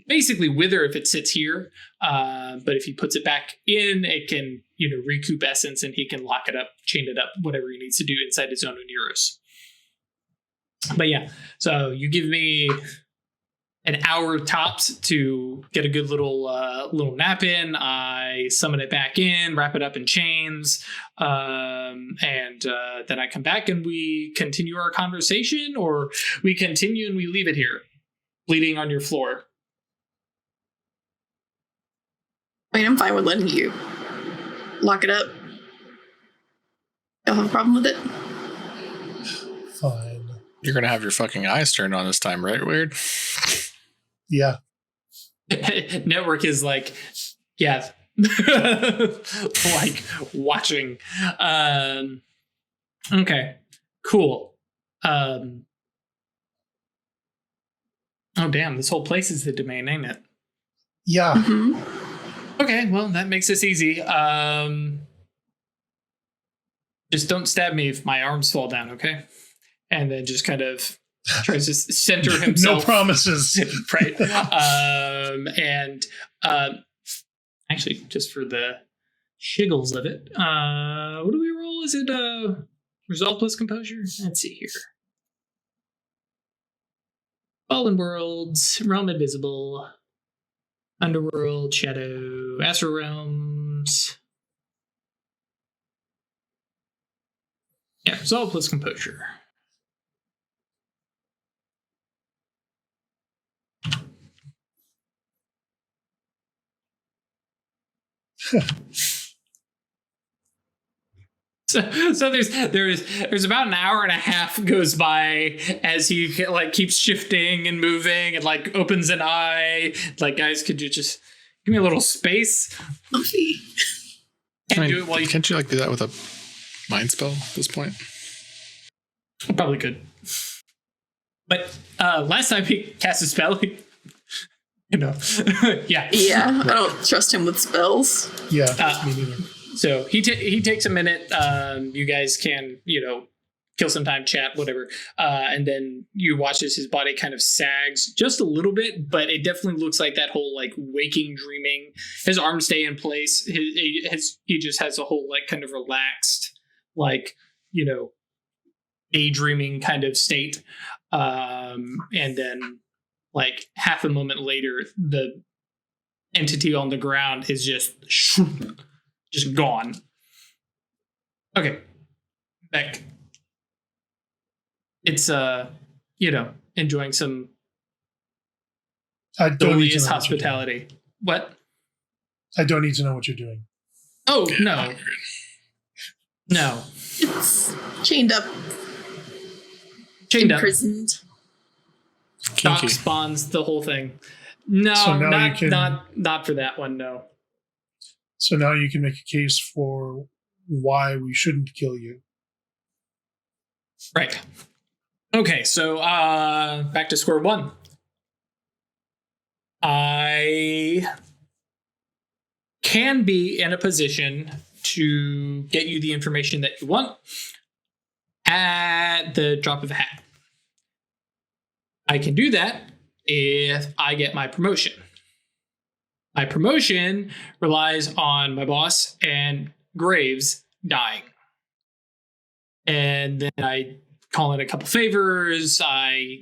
basically wither if it sits here. But if he puts it back in, it can, recoup essence, and he can lock it up, chain it up, whatever he needs to do inside his own Neuros. But yeah, so you give me an hour tops to get a good little nap in. I summon it back in, wrap it up in chains, and then I come back and we continue our conversation, or we continue and we leave it here, bleeding on your floor. I mean, I'm fine with letting you lock it up. Y'all have a problem with it? Fine. You're gonna have your fucking eyes turned on this time, right, Weird? Yeah. Network is like, yeah. Like watching. Okay. Cool. Oh damn, this whole place is the domain, ain't it? Yeah. Mm-hmm. Okay, well, that makes this easy. Just don't stab me if my arms fall down, okay? And then just kind of tries to center himself. No promises. Right. Actually, just for the shiggles of it, what do we roll? Is it resolve plus composure? Let's see here. Fallen Worlds, Realm Invisible, Underworld, Shadow, Astral Realms. Yeah, resolve plus composure. So there's about an hour and a half goes by as he keeps shifting and moving and opens an eye. Guys, could you just give me a little space? Do it while you can't you do that with a mind spell at this point? Probably could. But last time he cast a spell, yeah. Yeah, I don't trust him with spells. Yeah, me neither. So he takes a minute. You guys can, kill some time, chat, whatever. And then you watch as his body kind of sags just a little bit, but it definitely looks like that whole like waking dreaming. His arms stay in place. He just has a whole like kind of relaxed, like, daydreaming kind of state. And then like half a moment later, the entity on the ground is just gone. Okay. Back. It's enjoying some I don't need to Zolius know hospitality. What? I don't need to know what you're doing. Oh, no. No. It's chained up, Chained up. imprisoned. Kinky. Doc spawns, the whole thing. No, So now you can- not for that one, no. So now you can make a case for why we shouldn't kill you. Right. Okay, so back to square one. I can be in a position to get you the information that you want at the drop of a hat. I can do that if I get my promotion. My promotion relies on my boss and Graves dying. And then I call in a couple favors. I,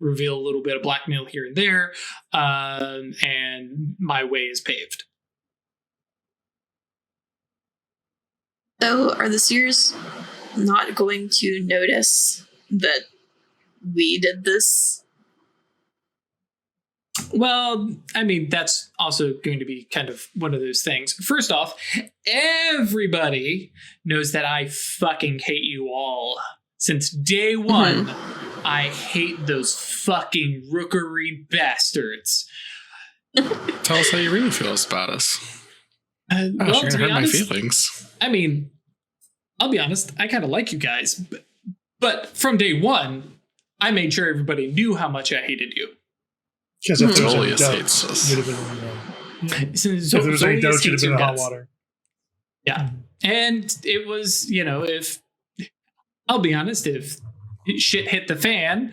reveal a little bit of blackmail here and there. And my way is paved. So are the seers not going to notice that we did this? Well, I mean, that's also going to be kind of one of those things. First off, everybody knows that I fucking hate you all. Since day one, I hate those fucking Rookery bastards. Tell us how you really feel about us. Well, You're to gonna be hurt my honest, feelings. I mean, I'll be honest, I kind of like you guys. But from day one, I made sure everybody knew how much I hated you. Because if there was any Zolius doubt, hates us. you'd have been Since if there was any Zolius doubt, you'd have hates been you in hot guys. water. Yeah. And it was, if I'll be honest, if shit hit the fan,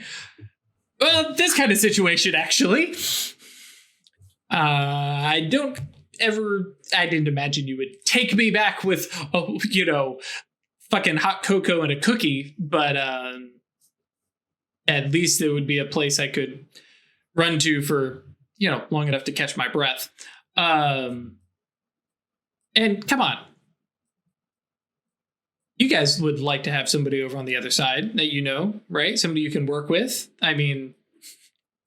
well, this kind of situation, actually. I didn't imagine you would take me back with, fucking hot cocoa and a cookie, but at least there would be a place I could run to for, long enough to catch my breath. And come on. You guys would like to have somebody over on the other side that right? Somebody you can work with. I mean,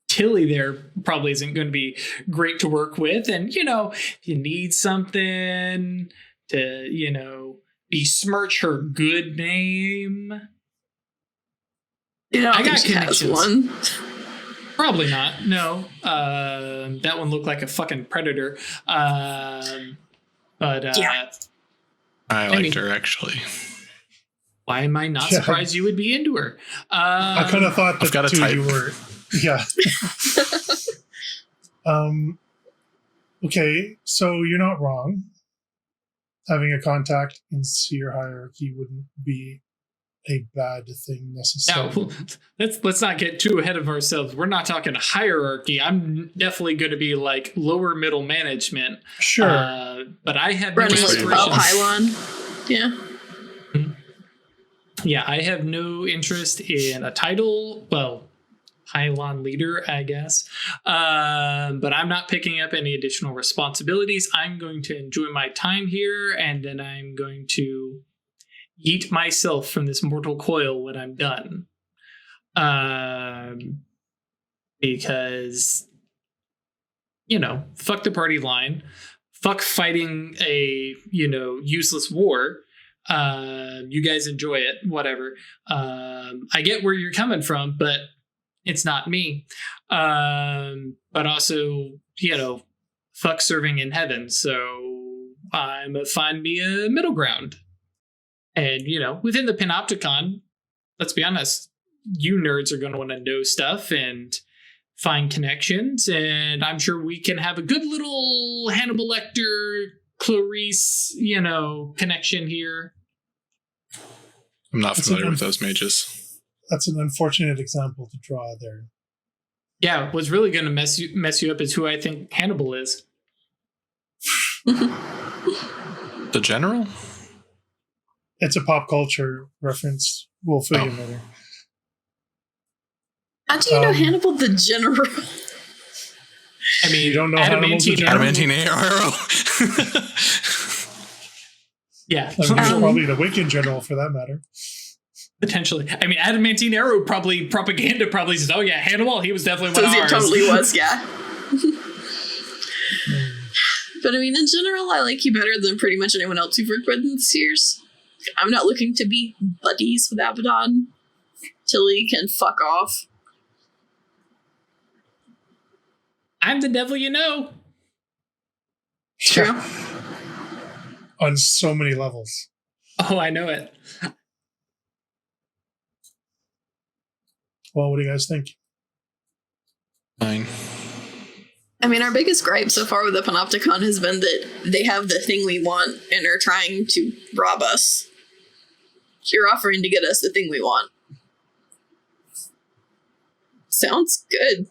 Tilly there probably isn't going to be great to work with. And, if you need something to, besmirch her good name. I I think got she has connections. one. Probably not. No. That one looked like a fucking predator. But Yeah. I liked her, actually. why am I not Yeah. surprised you would be into her? I kind of thought I've got that a too. type. You were, yeah. Okay, so you're not wrong. Having a contact in seer hierarchy wouldn't be a bad thing necessarily. Now, let's not get too ahead of ourselves. We're not talking hierarchy. I'm definitely going to be like lower middle management. Sure. But I have no Running like aspirations. Pylon. Yeah. Yeah, I have no interest in a title. Well, pylon leader, I guess. But I'm not picking up any additional responsibilities. I'm going to enjoy my time here, and then I'm going to yeet myself from this mortal coil when I'm done. Because, fuck the party line. Fuck fighting a, useless war. You guys enjoy it, whatever. I get where you're coming from, but it's not me. But also, fuck serving in heaven. So I'm gonna find me a middle ground. And, within the Panopticon, let's be honest, you nerds are going to want to know stuff and find connections, and I'm sure we can have a good little Hannibal Lecter, Clarice, connection here. I'm not familiar with those mages. That's an unfortunate example to draw there. Yeah, what's really going to mess you up is who I think Hannibal is. The general? It's a pop culture reference. We'll fill you in later. How do you know Hannibal the General? I mean, you don't know Adamantine arrow. Yeah. Probably the Wiccan general for that matter. Potentially. I mean, Adamantine Arrow propaganda says, oh yeah, Hannibal, he was definitely one of ours. It totally was, yeah. But I mean, in general, I like you better than pretty much anyone else you've worked with in this years. I'm not looking to be buddies with Abaddon. Tilly can fuck off. I'm the devil you know. True. On so many levels. Oh, I know it. Well, what do you guys think? Fine. I mean, our biggest gripe so far with the Panopticon has been that they have the thing we want and are trying to rob us. You're offering to get us the thing we want. Sounds good.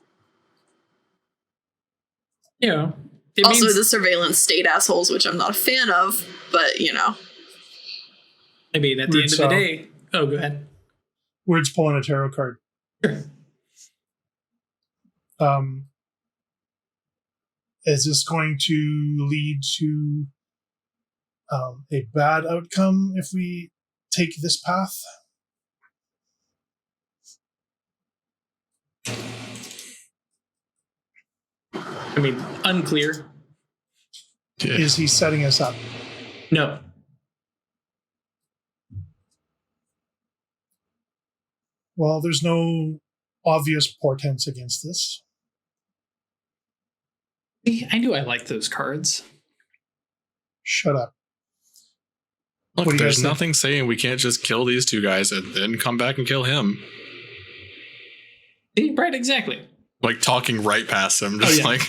It also, means, the surveillance state assholes, which I'm not a fan of, but I mean, at the end of the day... Oh, go ahead. Word's pulling a tarot card. Sure. Is this going to lead to a bad outcome if we take this path? I mean, unclear. Yeah. Is he setting us up? No. Well, there's no obvious portents against this. I knew I liked those cards. Shut up. Look, there's nothing saying we can't just kill these two guys and then come back and kill him. Right, exactly. Like talking right past him, just like...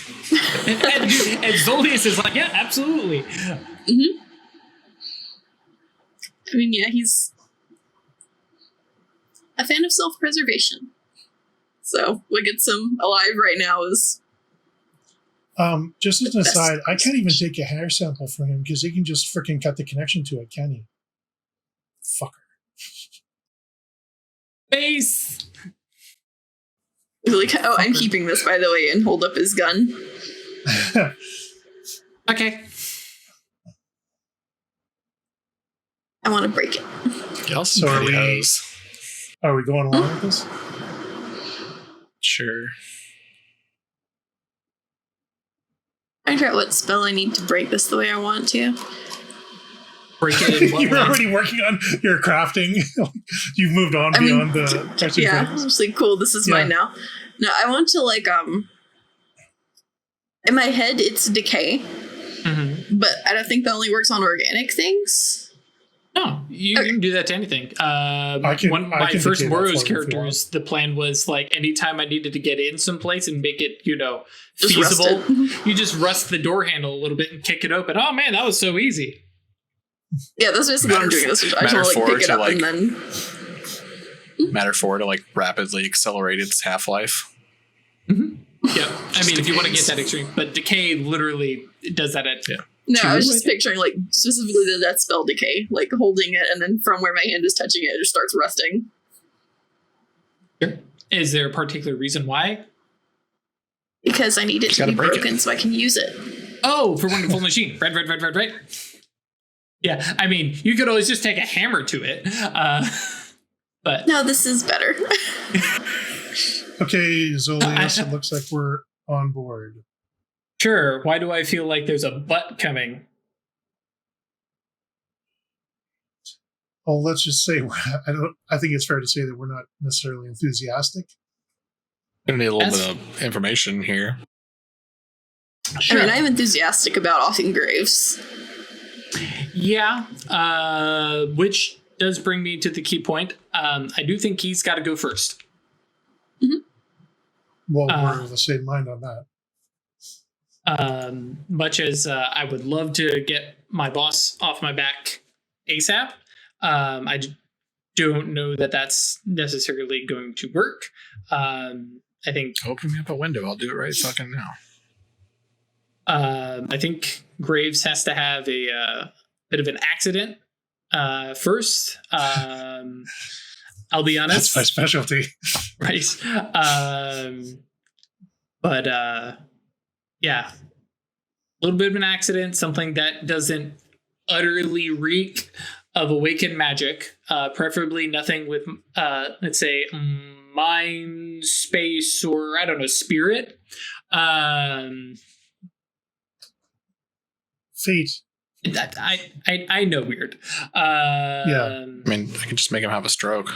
and Zolius is like, yeah, absolutely. Mm-hmm. I mean, yeah, he's a fan of self-preservation. So what gets him alive right now is... just as an aside, I can't even take a hair sample from him because he can just freaking cut the connection to it, can he? Fucker. Face! Like, oh, I'm keeping this, by the way, and hold up his gun. Okay. I want to break it. So are we going along with this? Sure. I figure out what spell I need to break this the way I want to. Break it in what You're way? already working on your crafting. You've moved on beyond the touching yeah, things. I'm just like, cool, this is mine now. No, I want to, like, in my head, it's decay. Mm-hmm. But I don't think that only works on organic things. No, you can do that to anything. I can my first decay that Moros for you characters, the plan was, like, anytime I needed to get in someplace and make it, Just feasible, rust you just rust the door handle a little bit and kick it open. Oh, man, that was so easy. Yeah, that's basically what I'm doing. I just want to, like, pick it up and then... Matter 4 to, like, rapidly accelerate its half-life. Mm-hmm. Yeah, I mean, if you want to get that extreme. But decay literally does that at... Yeah. No, I was just picturing, like, specifically that spell decay, like, holding it, and then from where my hand is touching it, it just starts rusting. Sure. Is there a particular reason why? Because I need it to be broken so I can use it. Oh, for Wonderful Machine. Right. Yeah, I mean, you could always just take a hammer to it. But no, this is better. Okay, Zolius, it looks like we're on board. Sure. Why do I feel like there's a butt coming? Well, let's just say I think it's fair to say that we're not necessarily enthusiastic. Gonna need a little bit of information here. Sure. I mean, I'm enthusiastic about offing graves. Yeah. Which does bring me to the key point. I do think he's got to go first. Well, we're of the same mind on that. Much as I would love to get my boss off my back ASAP, I don't know that that's necessarily going to work. I think Open me up a window. I'll do it right fucking now. I think Graves has to have a bit of an accident first. I'll be honest. That's my specialty. Right. But yeah, a little bit of an accident, something that doesn't utterly reek of awakened magic, preferably nothing with, let's say, mind, space, or I don't know, spirit. Fate. I know weird. Yeah. I mean, I can just make him have a stroke.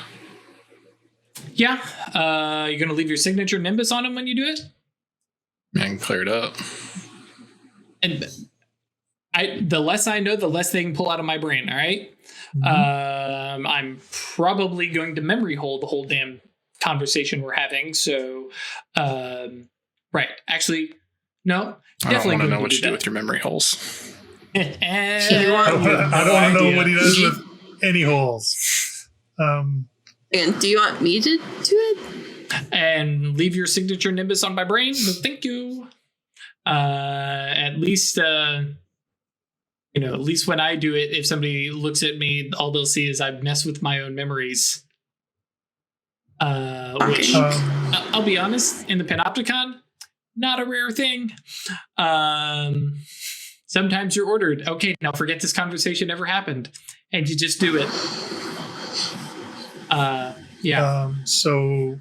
Yeah. You're going to leave your signature nimbus on him when you do it? And clear it up. And the less I know, the less they can pull out of my brain, all right? Mm-hmm. I'm probably going to memory hold the whole damn conversation we're having. So, right. Actually, no. I don't want to know what you do with your memory holes. I don't want to know what he does with any holes. And do you want me to do it? And leave your signature nimbus on my brain? No, thank you. At least, at least when I do it, if somebody looks at me, all they'll see is I've messed with my own memories. Which, I'll be honest, in the Panopticon, not a rare thing. Sometimes you're ordered, okay, now forget this conversation ever happened. And you just do it. Yeah. So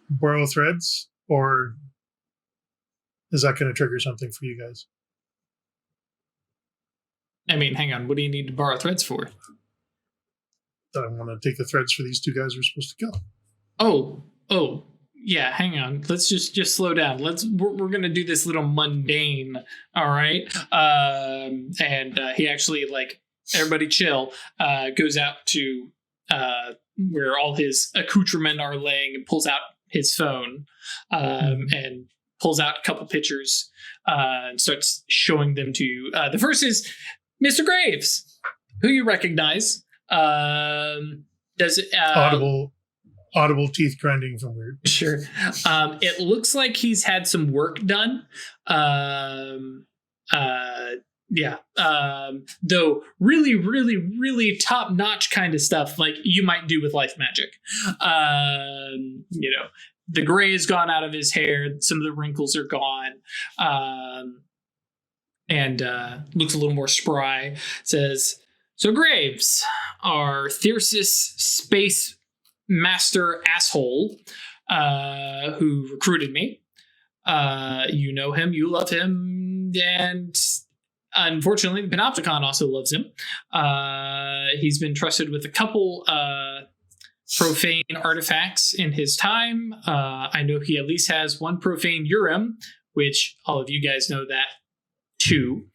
borrow threads, or is that going to trigger something for you guys? I mean, hang on. What do you need to borrow threads for? I want to take the threads for these two guys we're supposed to kill. Oh, yeah. Hang on. Let's just slow down. We're gonna do this little mundane. All right. And he actually, like, everybody chill. Goes out to where all his accoutrements are laying and pulls out his phone and pulls out a couple pictures and starts showing them to you. The first is Mr. Graves, who you recognize. Does audible teeth grinding from weird. Sure. It looks like he's had some work done. Yeah. Though really, really, really top-notch kind of stuff like you might do with life magic. The gray has gone out of his hair. Some of the wrinkles are gone. And looks a little more spry. Says, so Graves, our Thyrsis space master asshole who recruited me. You know him, you love him, and unfortunately, the Panopticon also loves him. He's been trusted with a couple profane artifacts in his time. I know he at least has one profane Urim, which all of you guys know that too.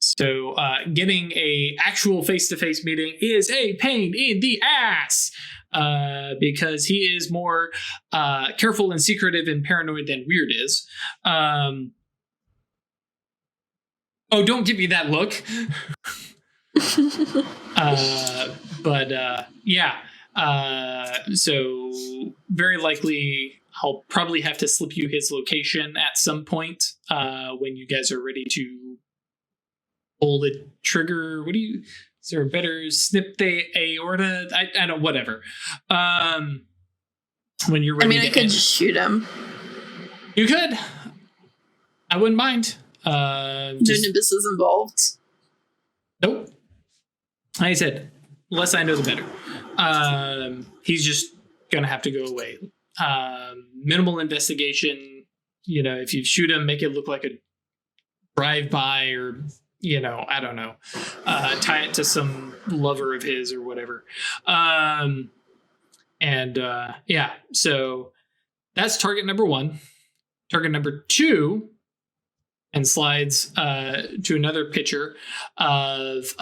So getting a actual face-to-face meeting is a pain in the ass because he is more careful and secretive and paranoid than Weird is. Oh, don't give me that look. So very likely I'll probably have to slip you his location at some point when you guys are ready to pull the trigger. Is there a better snip the aorta? I don't, whatever. When you're ready. I could just shoot him. You could. I wouldn't mind. No Nimbus is involved. Nope. Like I said, less I know, the better. He's just gonna have to go away. Minimal investigation. If you shoot him, make it look like a drive-by, or I don't know, tie it to some lover of his or whatever. So that's target number one. Target number two, and slides to another picture of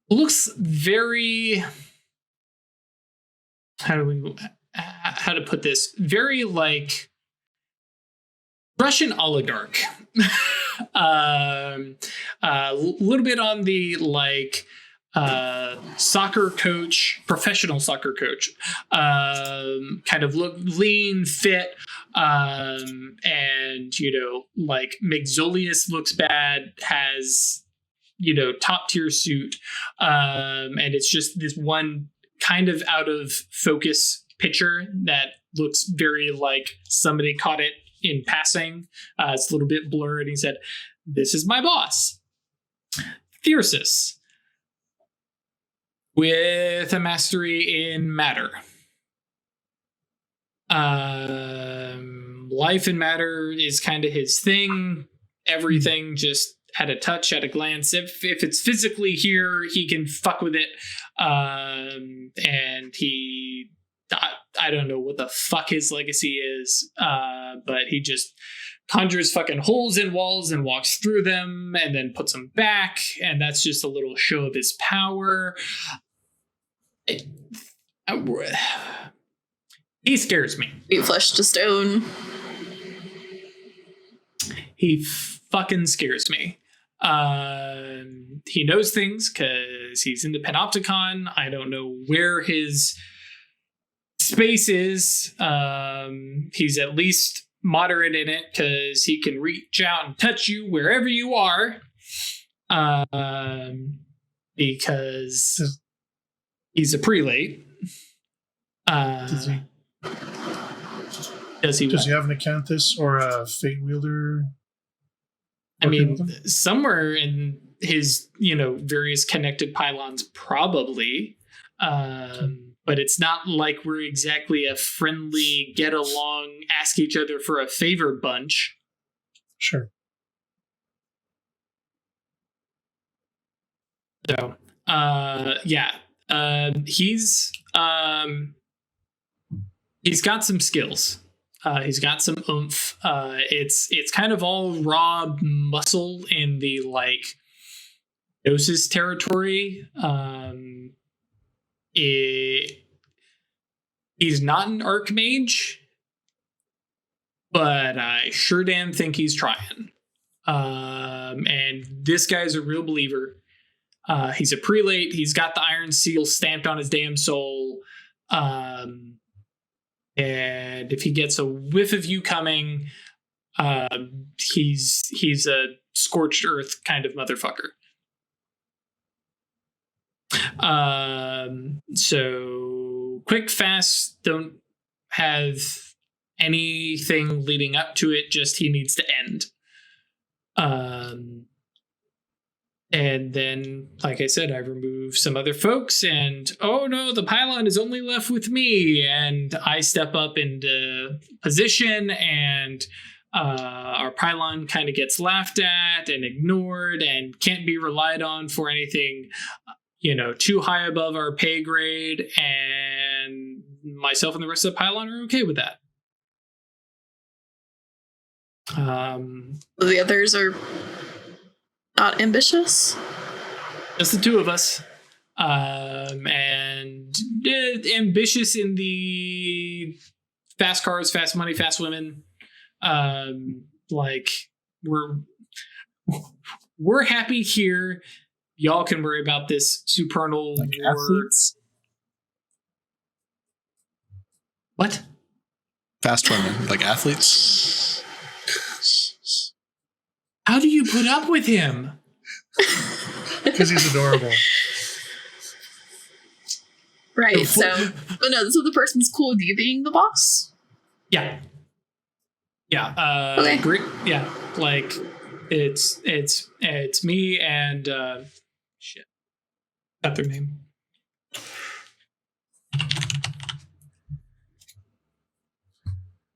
looks very, how to put this, very like Russian oligarch. A little bit on the like soccer coach, professional soccer coach, kind of look lean, fit, and like Zolius looks bad, has top tier suit, and it's just this one kind of out of focus picture that looks very like somebody caught it in passing. It's a little bit blurred. He said, "This is my boss, Thyrsus, with a mastery in matter. Life and matter is kind of his thing. Everything just at a touch, at a glance. If it's physically here, he can fuck with it. And he, I don't know what the fuck his legacy is, but he just conjures fucking holes in walls and walks through them and then puts them back. And that's just a little show of his power. He scares me. Be flesh to stone. He fucking scares me. He knows things because he's in the Panopticon. I don't know where his space is. He's at least moderate in it because he can reach out and touch you wherever you are. Because he's a prelate. Does he have an Acanthus or a Fate Wielder? I mean, somewhere in his, various connected pylons, probably. But it's not like we're exactly a friendly, get along, ask each other for a favor bunch. Sure. So, he's got some skills. He's got some oomph. It's kind of all raw muscle in the like Gnosis territory. He's not an archmage, but I sure damn think he's trying. And this guy's a real believer. He's a prelate. He's got the iron seal stamped on his damn soul. And if he gets a whiff of you coming, he's a scorched earth kind of motherfucker. So quick, fast, don't have anything leading up to it, just he needs to end. And then, like I said, I remove some other folks, and oh no, the pylon is only left with me. And I step up into position, and our pylon kind of gets laughed at and ignored and can't be relied on for anything, too high above our pay grade. And myself and the rest of the pylon are okay with that. The others are not ambitious. Just the two of us. And ambitious in the fast cars, fast money, fast women. Like we're happy here. Y'all can worry about this supernal like war. Athletes? What? Fast women, like athletes. How do you put up with him? Because he's adorable. Right, so the person's cool with you being the boss? Yeah. Okay. Great. Yeah, like it's me and shit. Got their name.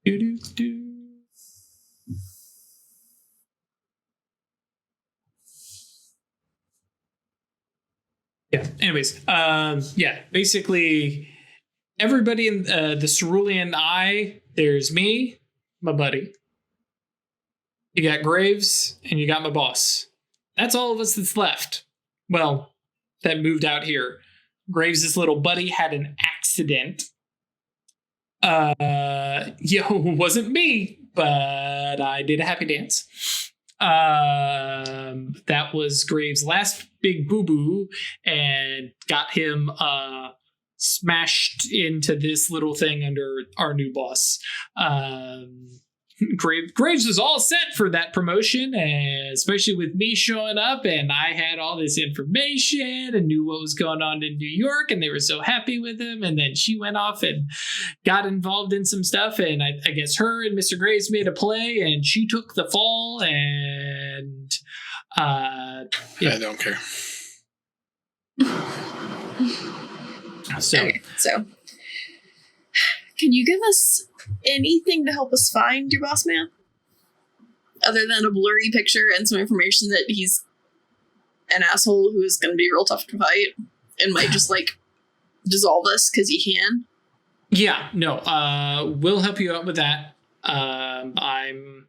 Do. Yeah. Anyways, basically, everybody in the Cerulean Eye. There's me, my buddy. You got Graves, and you got my boss. That's all of us that's left. Well, that moved out here. Graves' little buddy had an accident. Wasn't me, but I did a happy dance. That was Graves' last big boo-boo and got him smashed into this little thing under our new boss. Graves was all set for that promotion, and especially with me showing up, and I had all this information and knew what was going on in New York, and they were so happy with him. And then she went off and got involved in some stuff, and I guess her and Mr. Graves made a play, and she took the fall, and I don't care. Okay, so can you give us anything to help us find your boss man? Other than a blurry picture and some information that he's an asshole who is going to be real tough to fight and might just dissolve us because he can. Yeah, no, we'll help you out with that. I'm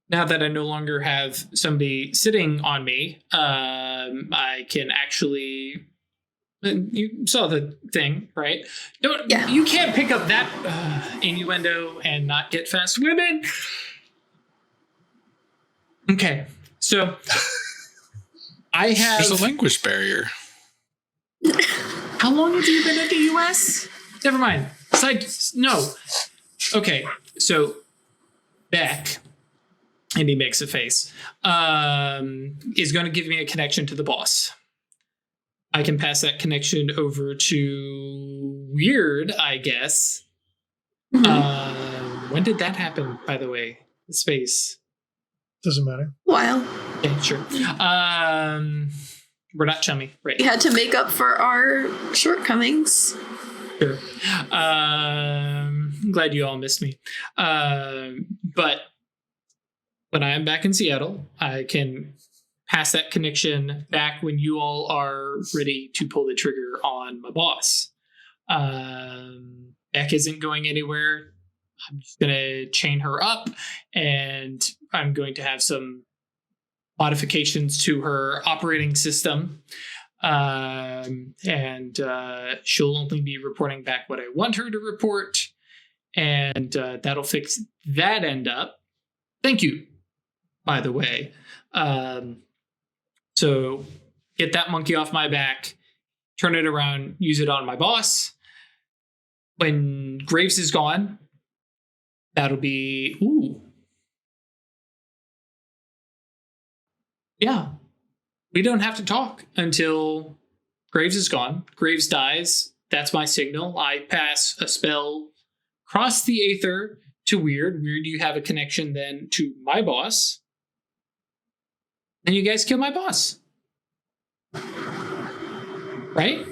now that I no longer have somebody sitting on me, I can actually. You saw the thing, right? You can't pick up that innuendo and not get fast women. Okay, so I have. There's a language barrier. How long have you been in the U.S.? Never mind. No. Okay, so Beck, and he makes a face, is going to give me a connection to the boss. I can pass that connection over to Weird, I guess. When did that happen, by the way? The space. Doesn't matter. While. Yeah, sure. We're not chummy, right? We had to make up for our shortcomings. Sure. I'm glad you all missed me. But when I am back in Seattle, I can pass that connection back when you all are ready to pull the trigger on my boss. Beck isn't going anywhere. I'm just going to chain her up, and I'm going to have some modifications to her operating system. And she'll only be reporting back what I want her to report, and that'll fix that end up. Thank you, by the way. So get that monkey off my back, turn it around, use it on my boss. When Graves is gone, that'll be, yeah, we don't have to talk until Graves is gone. Graves dies. That's my signal. I pass a spell across the aether to Weird. Weird, you have a connection then to my boss. And you guys kill my boss. Right?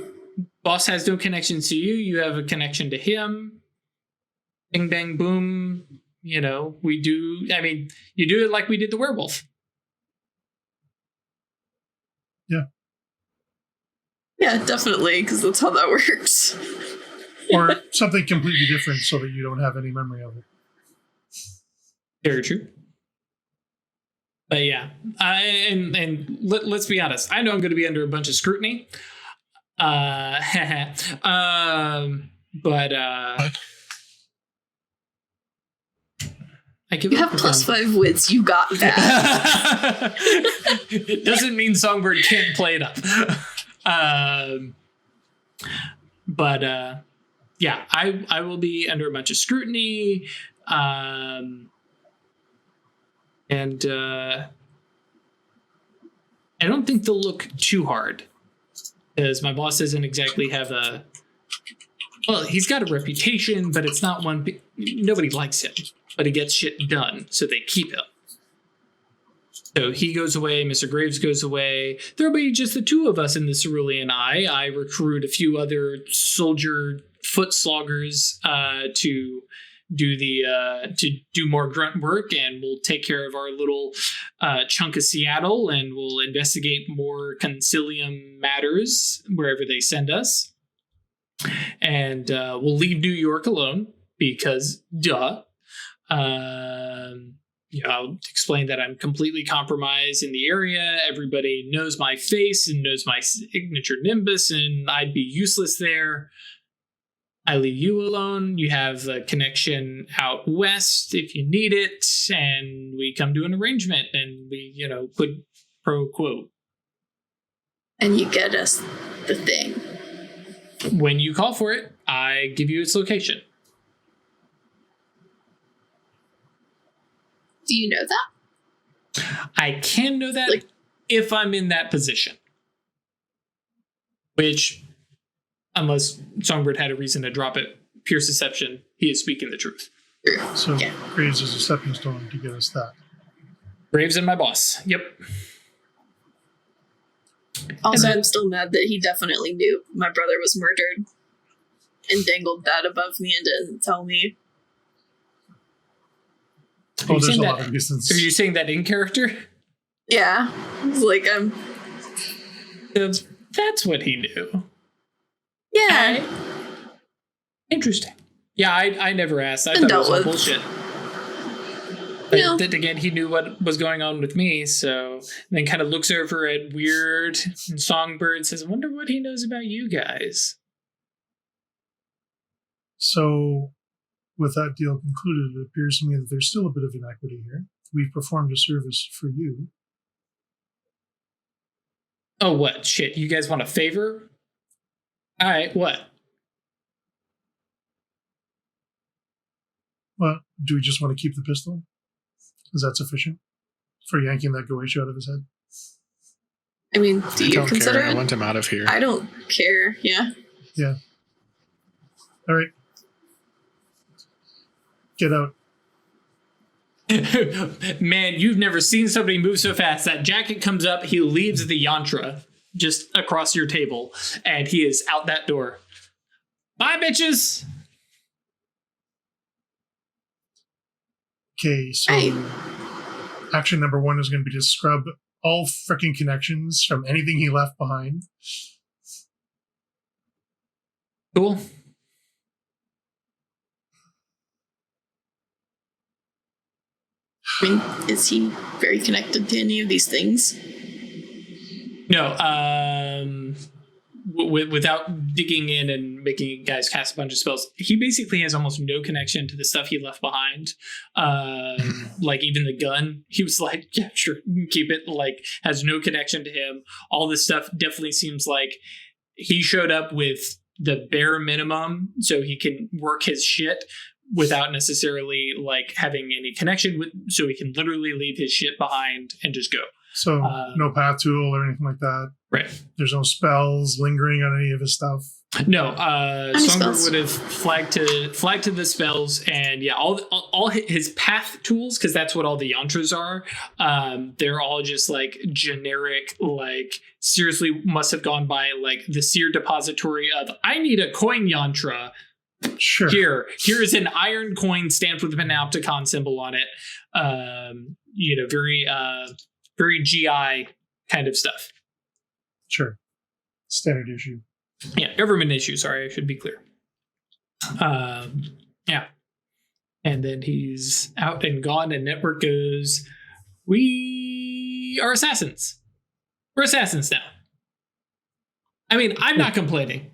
Boss has no connections to you. You have a connection to him. Bing, bang, boom. You know, we do. I mean, you do it like we did the werewolf. Yeah. Yeah, definitely, because that's how that works. Or something completely different so that you don't have any memory of it. Very true. But yeah, let's be honest. I know I'm going to be under a bunch of scrutiny. But What? I give You up have with +5 wits. You got that. It doesn't mean Songbird can't play it up. But yeah, I will be under a bunch of scrutiny. And I don't think they'll look too hard, because my boss doesn't exactly have a. Well, he's got a reputation, but it's not one. Nobody likes him, but he gets shit done, so they keep him. So he goes away. Mr. Graves goes away. There'll be just the two of us in the Cerulean Eye. I recruit a few other soldier foot sloggers to do more grunt work, and we'll take care of our little chunk of Seattle, and we'll investigate more concilium matters wherever they send us. And we'll leave New York alone because duh. I'll explain that I'm completely compromised in the area. Everybody knows my face and knows my signature nimbus, and I'd be useless there. I leave you alone. You have a connection out west if you need it, and we come to an arrangement, and we, quid pro quo. And you get us the thing. When you call for it, I give you its location. Do you know that? I can know that if I'm in that position. Which, unless Songbird had a reason to drop it, Pierce Deception, he is speaking the truth. So Graves is a stepping stone to get us that. Graves and my boss. Yep. Also, I'm still mad that he definitely knew my brother was murdered and dangled that above me and didn't tell me. Oh, there's a lot of reasons. Are you saying that in character? Yeah. It's like, That's what he knew. Yeah. Interesting. Yeah, I never asked. I thought it was all bullshit. No. But then again, he knew what was going on with me, so then kind of looks over at Weird and Songbird, says, I wonder what he knows about you guys. So, with that deal concluded, it appears to me that there's still a bit of inequity here. We've performed a service for you. Oh, what? Shit, you guys want a favor? All right, what? Well, do we just want to keep the pistol? Is that sufficient for yanking that Goche out of his head? I mean, do you don't consider care. it? I want him out of here. I don't care, yeah. Yeah. All right. Get out. Man, you've never seen somebody move so fast. That jacket comes up, he leaves the yantra just across your table, and he is out that door. Bye, bitches! Okay, so action number 1 is going to be to scrub all freaking connections from anything he left behind. Cool. I mean, is he very connected to any of these things? No, without digging in and making you guys cast a bunch of spells, he basically has almost no connection to the stuff he left behind. Like even the gun, he was like, yeah, sure, keep it. Like, has no connection to him. All this stuff definitely seems like he showed up with the bare minimum so he can work his shit without necessarily like having any connection with, so he can literally leave his shit behind and just go. So no path tool or anything like that. Right. There's no spells lingering on any of his stuff. No, Songbird spells? would have flagged to the spells, and yeah, all his path tools, because that's what all the yantras are. They're all just like generic, like seriously must have gone by like the seer depository of I need a coin yantra. Sure. Here is an iron coin stamped with a Panopticon symbol on it. Very GI kind of stuff. Sure. Standard issue. Yeah, government issue. Sorry, I should be clear. Yeah. And then he's out and gone, and Network goes, we are assassins. We're assassins now. I mean, I'm not complaining.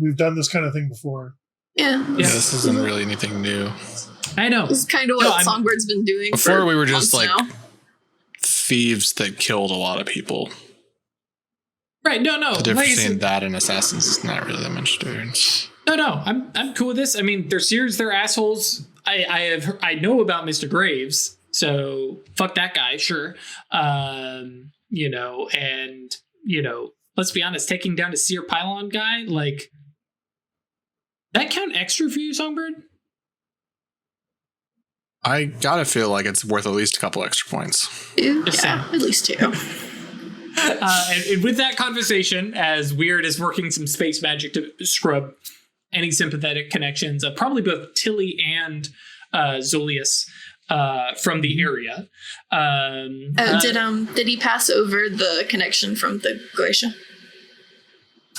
We've done this kind of thing before. Yeah. Yeah. This isn't really anything new. I know. This is kind of what Songbird's been doing. Before we were just months like now. thieves that killed a lot of people. Right, no. The difference between that and assassins is not really that much difference. No. I'm cool with this. I mean, they're seers, they're assholes. I know about Mr. Graves, so fuck that guy, sure. Let's be honest, taking down a seer pylon guy, like, that count extra for you, Songbird? I gotta feel like it's worth at least a couple extra points. Yeah, at least 2. And with that conversation, as Weird is working some space magic to scrub any sympathetic connections of probably both Tilly and Zolius from the area. Did he pass over the connection from the Goche?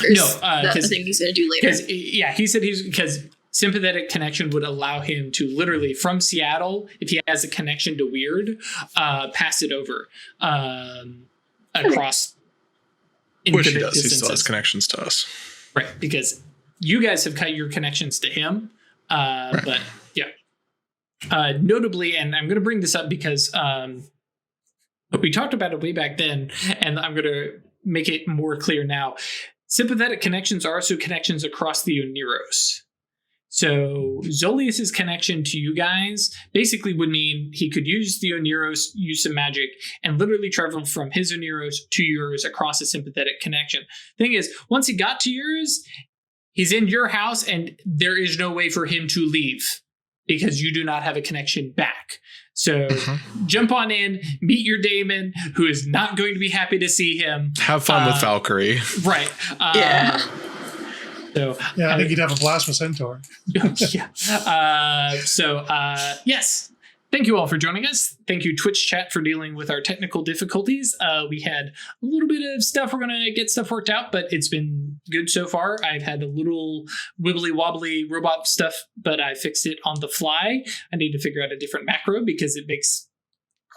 No, that's the thing he's going to do later. Yeah, he said because sympathetic connection would allow him to literally from Seattle, if he has a connection to Weird, pass it over across Which he infinite does. He still distances. has connections to us. Right, because you guys have cut your connections to him. But yeah. Notably, and I'm going to bring this up because we talked about it way back then, and I'm going to make it more clear now. Sympathetic connections are also connections across the Oneros. So Zolius's connection to you guys basically would mean he could use the Oneros, use some magic, and literally travel from his Oneros to yours across a sympathetic connection. Thing is, once he got to yours, he's in your house, and there is no way for him to leave because you do not have a connection back. So jump on in, meet your daemon, who is not going to be happy to see him. Have fun with Valkyrie. Right. Yeah. So Yeah, I think you'd have a blast with Centaur. yeah. Yes. Thank you all for joining us. Thank you, Twitch chat, for dealing with our technical difficulties. We had a little bit of stuff. We're going to get stuff worked out, but it's been good so far. I've had a little wibbly wobbly robot stuff, but I fixed it on the fly. I need to figure out a different macro because it makes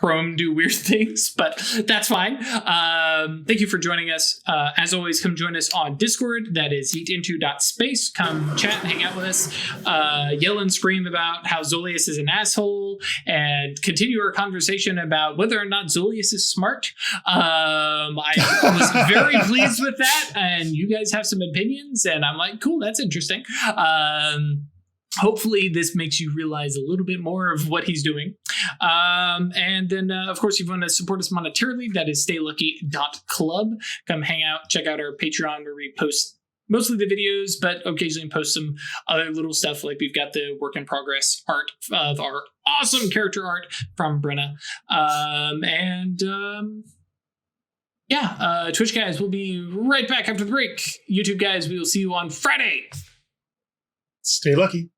Chrome do weird things, but that's fine. Thank you for joining us. As always, come join us on Discord. That is eatinto.space. Come chat and hang out with us. Yell and scream about how Zolius is an asshole and continue our conversation about whether or not Zolius is smart. I was very pleased with that, and you guys have some opinions, and I'm like, cool, that's interesting. Hopefully this makes you realize a little bit more of what he's doing. And then, of course, if you want to support us monetarily, that is staylucky.club. Come hang out, check out our Patreon where we post mostly the videos, but occasionally post some other little stuff. Like we've got the work in progress art of our awesome character art from Brenna. Twitch guys, we'll be right back after the break. YouTube guys, we will see you on Friday. Stay lucky.